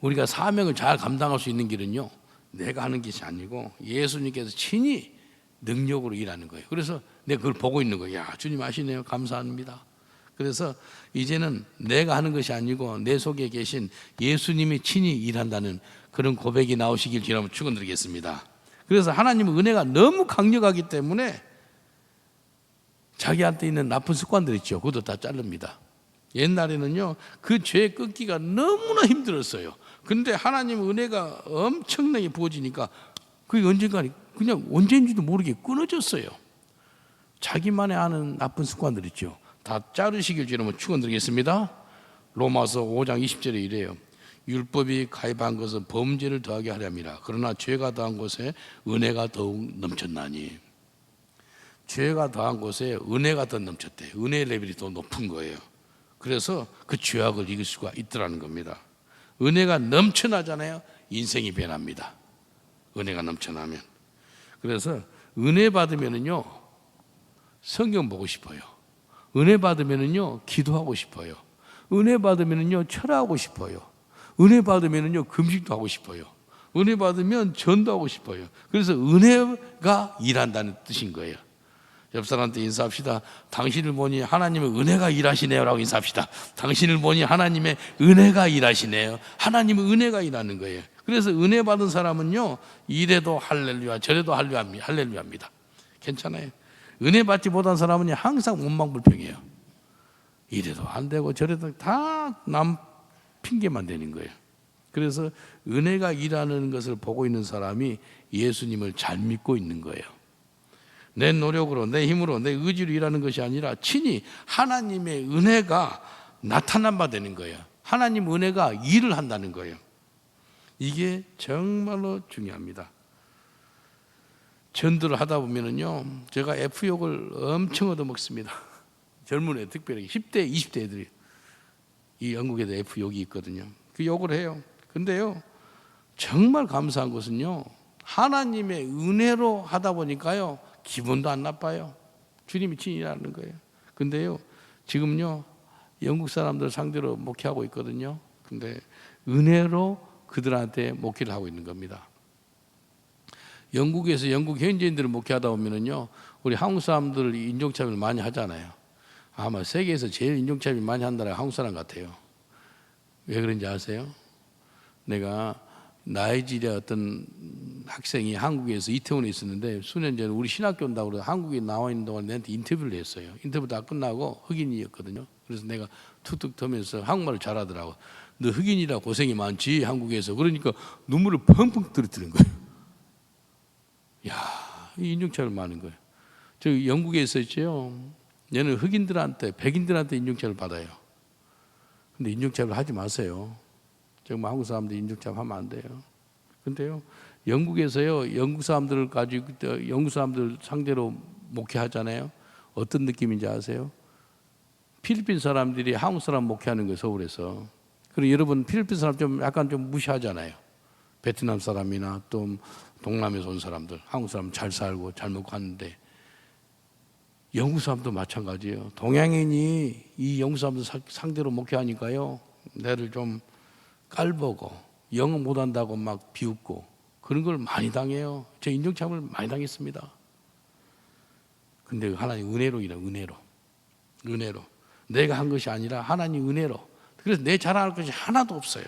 우리가 사명을 잘 감당할 수 있는 길은요, 내가 하는 것이 아니고 예수님께서 친히 능력으로 일하는 거예요. 그래서 내가 그걸 보고 있는 거예요. 야, 주님 아시네요. 감사합니다. 그래서 이제는 내가 하는 것이 아니고 내 속에 계신 예수님이 친히 일한다는 그런 고백이 나오시길 주님 축원드리겠습니다. 그래서 하나님은 은혜가 너무 강력하기 때문에 자기한테 있는 나쁜 습관들 있죠. 그것도 다 자릅니다. 옛날에는요, 그 죄 끊기가 너무나 힘들었어요. 근데 하나님 은혜가 엄청나게 부어지니까 그게 언젠가 그냥 언제인지도 모르게 끊어졌어요. 자기만의 아는 나쁜 습관들 있죠. 다 자르시길 주님 축원드리겠습니다. 로마서 5장 20절에 이래요. 율법이 가입한 것은 범죄를 더하게 하렵니다. 그러나 죄가 더한 곳에 은혜가 더욱 넘쳤나니. 죄가 더한 곳에 은혜가 더 넘쳤대. 은혜의 레벨이 더 높은 거예요. 그래서 그 죄악을 이길 수가 있더라는 겁니다. 은혜가 넘쳐나잖아요. 인생이 변합니다. 은혜가 넘쳐나면. 그래서 은혜 받으면은요, 성경 보고 싶어요. 은혜 받으면은요, 기도하고 싶어요. 은혜 받으면은요, 철학하고 싶어요. 은혜 받으면은요, 금식도 하고 싶어요. 은혜 받으면 전도하고 싶어요. 그래서 은혜가 일한다는 뜻인 거예요. 옆 사람한테 인사합시다. 당신을 보니 하나님의 은혜가 일하시네요 라고 인사합시다. 당신을 보니 하나님의 은혜가 일하시네요. 하나님의 은혜가 일하는 거예요. 그래서 은혜 받은 사람은요, 이래도 할렐루야, 저래도 할렐루야입니다. 괜찮아요. 은혜 받지 못한 사람은 항상 원망불평해요. 이래도 안 되고 저래도 다 남 핑계만 되는 거예요. 그래서 은혜가 일하는 것을 보고 있는 사람이 예수님을 잘 믿고 있는 거예요. 내 노력으로, 내 힘으로, 내 의지로 일하는 것이 아니라 친히 하나님의 은혜가 나타난 바 되는 거예요. 하나님 은혜가 일을 한다는 거예요. 이게 정말로 중요합니다. 전도를 하다 보면은요, 제가 F욕을 엄청 얻어먹습니다. 젊은 애, 특별히 10대, 20대 애들이 이 영국에도 F욕이 있거든요. 그 욕을 해요. 근데요, 정말 감사한 것은요, 하나님의 은혜로 하다 보니까요, 기분도 안 나빠요. 주님이 친이라는 거예요. 근데요, 지금요, 영국 사람들 상대로 목회하고 있거든요. 근데 은혜로 그들한테 목회를 하고 있는 겁니다. 영국에서 영국 현지인들을 목회하다 보면은요, 우리 한국 사람들 인종차별 많이 하잖아요. 아마 세계에서 제일 인종차별 많이 한 나라가 한국 사람 같아요. 왜 그런지 아세요? 내가 나이지리아 어떤 학생이 한국에서 이태원에 있었는데 수년 전에 우리 신학교 온다고 그래서 한국에 나와 있는 동안 내한테 인터뷰를 했어요. 인터뷰 다 끝나고 흑인이었거든요. 그래서 내가 툭툭 터면서 한국말을 잘하더라고. 너 흑인이라 고생이 많지 한국에서. 그러니까 눈물을 펑펑 떨어뜨린 거예요. 야, 이 인종차별 많은 거예요. 저 영국에 있었죠. 얘는 흑인들한테, 백인들한테 인종차별 받아요. 근데 인종차별 하지 마세요. 정말 한국 사람들 인종차별 하면 안 돼요. 근데요, 영국에서요, 영국 사람들을 가지고 영국 사람들 상대로 목회하잖아요. 어떤 느낌인지 아세요? 필리핀 사람들이 한국 사람 목회하는 거예요, 서울에서. 그리고 여러분 필리핀 사람 좀 약간 좀 무시하잖아요. 베트남 사람이나 또 동남에서 온 사람들, 한국 사람 잘 살고 잘 먹고 하는데 영국 사람도 마찬가지예요. 동양인이 이 영국 사람들 상대로 목회하니까요, 내를 좀 깔보고 영어 못한다고 막 비웃고 그런 걸 많이 당해요. 제 인종차별 많이 당했습니다. 근데 하나님 은혜로 일해요. 은혜로 내가 한 것이 아니라 하나님 은혜로. 그래서 내 자랑할 것이 하나도 없어요.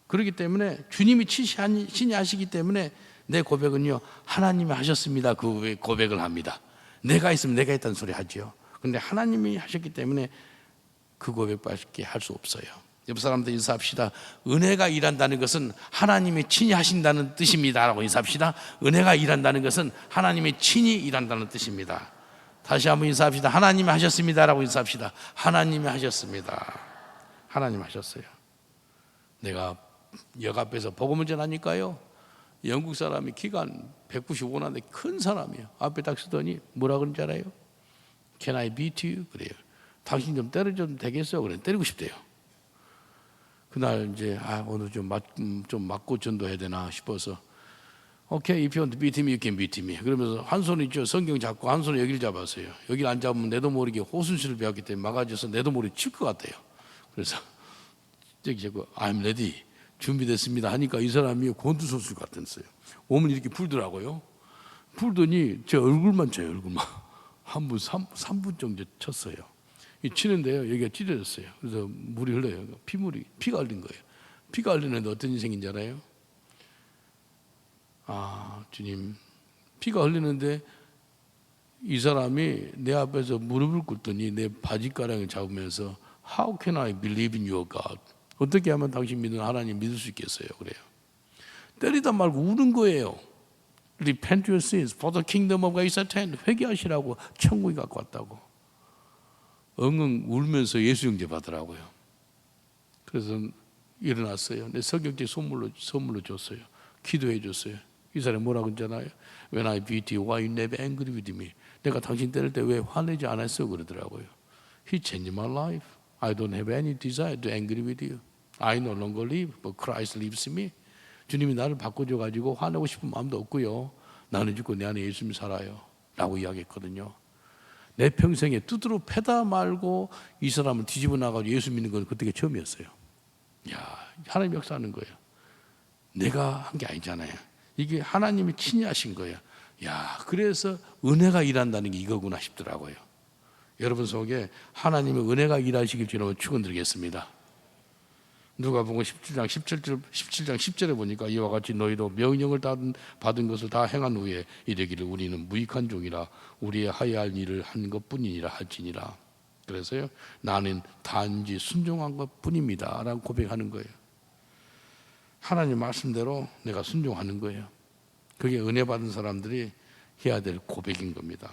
그렇기 때문에 주님이 친히 하시기 때문에 내 고백은요, 하나님이 하셨습니다. 그 고백을 합니다. 내가 있으면 내가 했다는 소리 하죠. 근데 하나님이 하셨기 때문에 그 고백밖에 할 수 없어요. 옆 사람들 인사합시다. 은혜가 일한다는 것은 하나님이 친히 하신다는 뜻입니다 라고 인사합시다. 은혜가 일한다는 것은 하나님이 친히 일한다는 뜻입니다. 다시 한번 인사합시다. 하나님이 하셨습니다 라고 인사합시다. 하나님이 하셨습니다. 하나님 하셨어요. 내가 역 앞에서 복음을 전하니까요, 영국 사람이 키가 195나인데 큰 사람이에요. 앞에 딱 서더니 뭐라 그런지 알아요? Can I beat you? 그래요. 당신 좀 때려줘도 되겠어요? 그래. 때리고 싶대요. 그날 이제 오늘 좀 맞고 전도해야 되나 싶어서 Okay, if you want to beat me, you can beat me. 그러면서 한 손이 있죠. 성경 잡고 한 손에 여기를 잡았어요. 여기를 안 잡으면 내도 모르게 호순수를 배웠기 때문에 막아줘서 내도 모르게 칠 것 같아요. 그래서 저기 자꾸 I'm ready. 준비됐습니다 하니까 이 사람이 권투선수 같았어요. 몸을 이렇게 풀더라고요. 풀더니 제 얼굴만 쳐요. 얼굴만. 한 분 3분 정도 쳤어요. 이 치는데요, 여기가 찢어졌어요. 그래서 물이 흘러요. 피가 흘린 거예요. 피가 흘리는데 어떤 인생인지 알아요? 주님, 피가 흘리는데 이 사람이 내 앞에서 무릎을 꿇더니 내 바지가랑을 잡으면서 How can I believe in your God? 어떻게 하면 당신 믿는 하나님 믿을 수 있겠어요? 그래요. 때리다 말고 우는 거예요. Repent your sins, for the kingdom of God is at hand. 회개하시라고 천국이 갖고 왔다고. 엉엉 울면서 예수 영접 받으라고요. 그래서 일어났어요. 내 석영제 선물로 줬어요. 기도해 줬어요. 이 사람이 뭐라고 했잖아요. When I beat you, why you never angry with me? 내가 당신 때릴 때 왜 화내지 않았어? 그러더라고요. He changed my life. I don't have any desire to angry with you. I no longer live, but Christ lives in me. 주님이 나를 바꿔줘가지고 화내고 싶은 마음도 없고요. 나는 죽고 내 안에 예수님이 살아요. 라고 이야기했거든요. 내 평생에 두드러 패다 말고 이 사람을 뒤집어 나가지고 예수 믿는 건 그때 처음이었어요. 야, 하나님 역사하는 거예요. 내가 한 게 아니잖아요. 이게 하나님이 친히 하신 거예요. 야, 그래서 은혜가 일한다는 게 이거구나 싶더라고요. 여러분 속에 하나님의 은혜가 일하시길 주님을 축원드리겠습니다. 누가복음 17장 10절에 보니까 이와 같이 너희도 명령을 받은 것을 다 행한 후에 이르기를 우리는 무익한 종이라 우리의 하여야 할 일을 한 것뿐이니라 할지니라. 그래서요, 나는 단지 순종한 것뿐입니다 라고 고백하는 거예요. 하나님 말씀대로 내가 순종하는 거예요. 그게 은혜 받은 사람들이 해야 될 고백인 겁니다.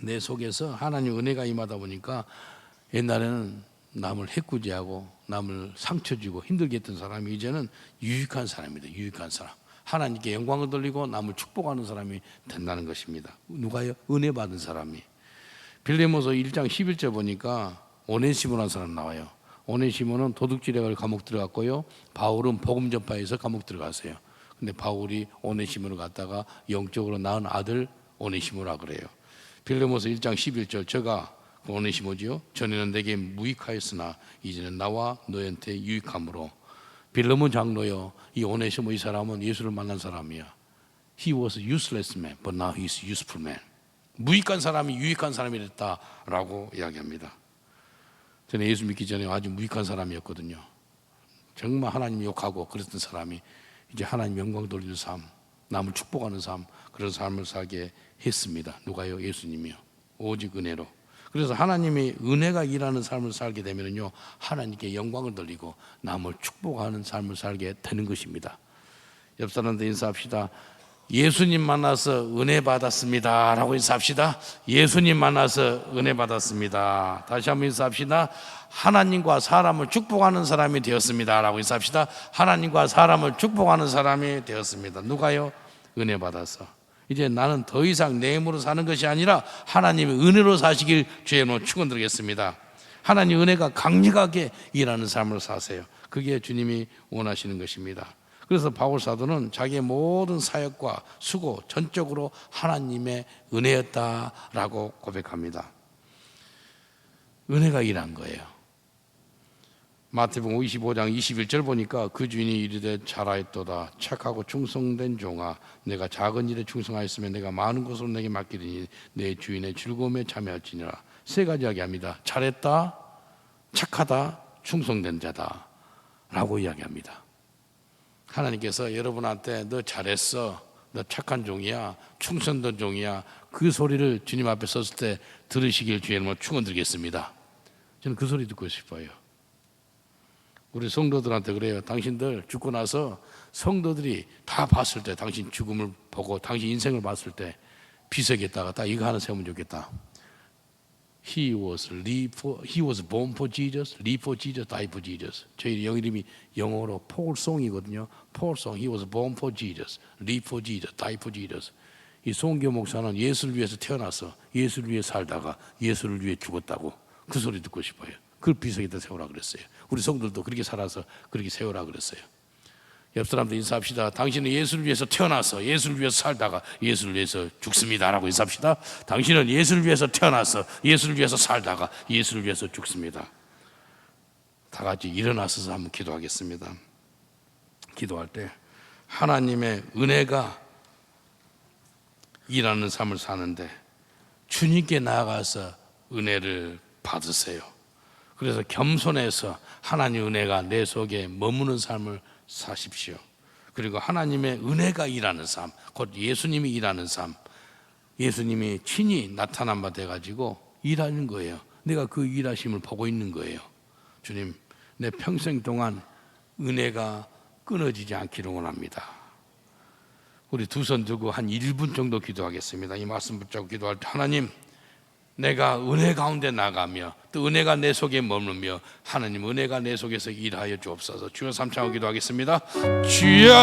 내 속에서 하나님 은혜가 임하다 보니까 옛날에는 남을 해꾸지하고 남을 상처 주고 힘들게 했던 사람이 이제는 유익한 사람입니다. 유익한 사람. 하나님께 영광을 돌리고 남을 축복하는 사람이 된다는 것입니다. 누가요? 은혜 받은 사람이. 빌레모서 1장 11절 보니까 오네시모라는 사람 나와요. 오네시모는 도둑질해가 감옥 들어갔고요. 바울은 복음 전파해서 감옥 들어갔어요. 근데 바울이 오네시모를 갖다가 영적으로 낳은 아들 오네시모라 그래요. 빌레모서 1장 11절 저가 오네시모지요. 전에는 내게 무익하였으나 이제는 나와 너희한테 유익함으로. 빌레몬 장로요. 이 오네시모 이 사람은 예수를 만난 사람이야. He was a useless man, but now he is useful man. 무익한 사람이 유익한 사람이 됐다라고 이야기합니다. 저는 예수 믿기 전에 아주 무익한 사람이었거든요. 정말 하나님 욕하고 그랬던 사람이 이제 하나님 영광 돌리는 삶, 남을 축복하는 삶, 그런 삶을 살게 했습니다. 누가요? 예수님이요. 오직 은혜로. 그래서 하나님이 은혜가 일하는 삶을 살게 되면요, 하나님께 영광을 돌리고 남을 축복하는 삶을 살게 되는 것입니다. 옆 사람들 인사합시다. 예수님 만나서 은혜 받았습니다 라고 인사합시다. 예수님 만나서 은혜 받았습니다. 다시 한번 인사합시다. 하나님과 사람을 축복하는 사람이 되었습니다 라고 인사합시다. 하나님과 사람을 축복하는 사람이 되었습니다. 누가요? 은혜 받아서. 이제 나는 더 이상 내 힘으로 사는 것이 아니라 하나님의 은혜로 사시길 주의 이름으로 축원드리겠습니다. 하나님 은혜가 강력하게 일하는 삶을 사세요. 그게 주님이 원하시는 것입니다. 그래서 바울 사도는 자기의 모든 사역과 수고 전적으로 하나님의 은혜였다라고 고백합니다. 은혜가 일한 거예요. 마태복음 25장 21절 보니까 그 주인이 이르되 잘하였도다 착하고 충성된 종아 내가 작은 일에 충성하였으면 내가 많은 것으로 내게 맡기리니 내 주인의 즐거움에 참여할지니라. 세 가지 이야기합니다. 잘했다, 착하다, 충성된 자다 라고 이야기합니다. 하나님께서 여러분한테 너 잘했어, 너 착한 종이야, 충성된 종이야, 그 소리를 주님 앞에 섰을 때 들으시길 주의 이름으로 축원드리겠습니다. 저는 그 소리 듣고 싶어요. 우리 성도들한테 그래요. 당신들 죽고 나서 성도들이 다 봤을 때, 당신 죽음을 보고 당신 인생을 봤을 때 비석에다가 딱 이거 하나 세우면 좋겠다. He was born for Jesus, live for Jesus, die for Jesus. 저희 영 이름이 영어로 폴송이거든요. 폴송. He was born for Jesus, live for Jesus, die for Jesus. 이 송교 목사는 예수를 위해서 태어나서 예수를 위해 살다가 예수를 위해 죽었다고 그 소리 듣고 싶어요. 그걸 비석에다 세우라 그랬어요. 우리 성도들도 그렇게 살아서 그렇게 세우라 그랬어요. 옆 사람들 인사합시다. 당신은 예수를 위해서 태어나서 예수를 위해서 살다가 예수를 위해서 죽습니다라고 인사합시다. 당신은 예수를 위해서 태어나서 예수를 위해서 살다가 예수를 위해서 죽습니다. 다 같이 일어나서서 한번 기도하겠습니다. 기도할 때 하나님의 은혜가 일하는 삶을 사는데 주님께 나아가서 은혜를 받으세요. 그래서 겸손해서 하나님의 은혜가 내 속에 머무는 삶을 사십시오. 그리고 하나님의 은혜가 일하는 삶, 곧 예수님이 일하는 삶, 예수님이 친히 나타난 바 돼가지고 일하는 거예요. 내가 그 일하심을 보고 있는 거예요. 주님, 내 평생 동안 은혜가 끊어지지 않기를 원합니다. 우리 두 손 들고 한 1분 정도 기도하겠습니다. 이 말씀 붙잡고 기도할 때 하나님, 내가 은혜 가운데 나가며 또 은혜가 내 속에 머물며 하나님 은혜가 내 속에서 일하여 주옵소서. 주여 삼창하고 기도하겠습니다. 주여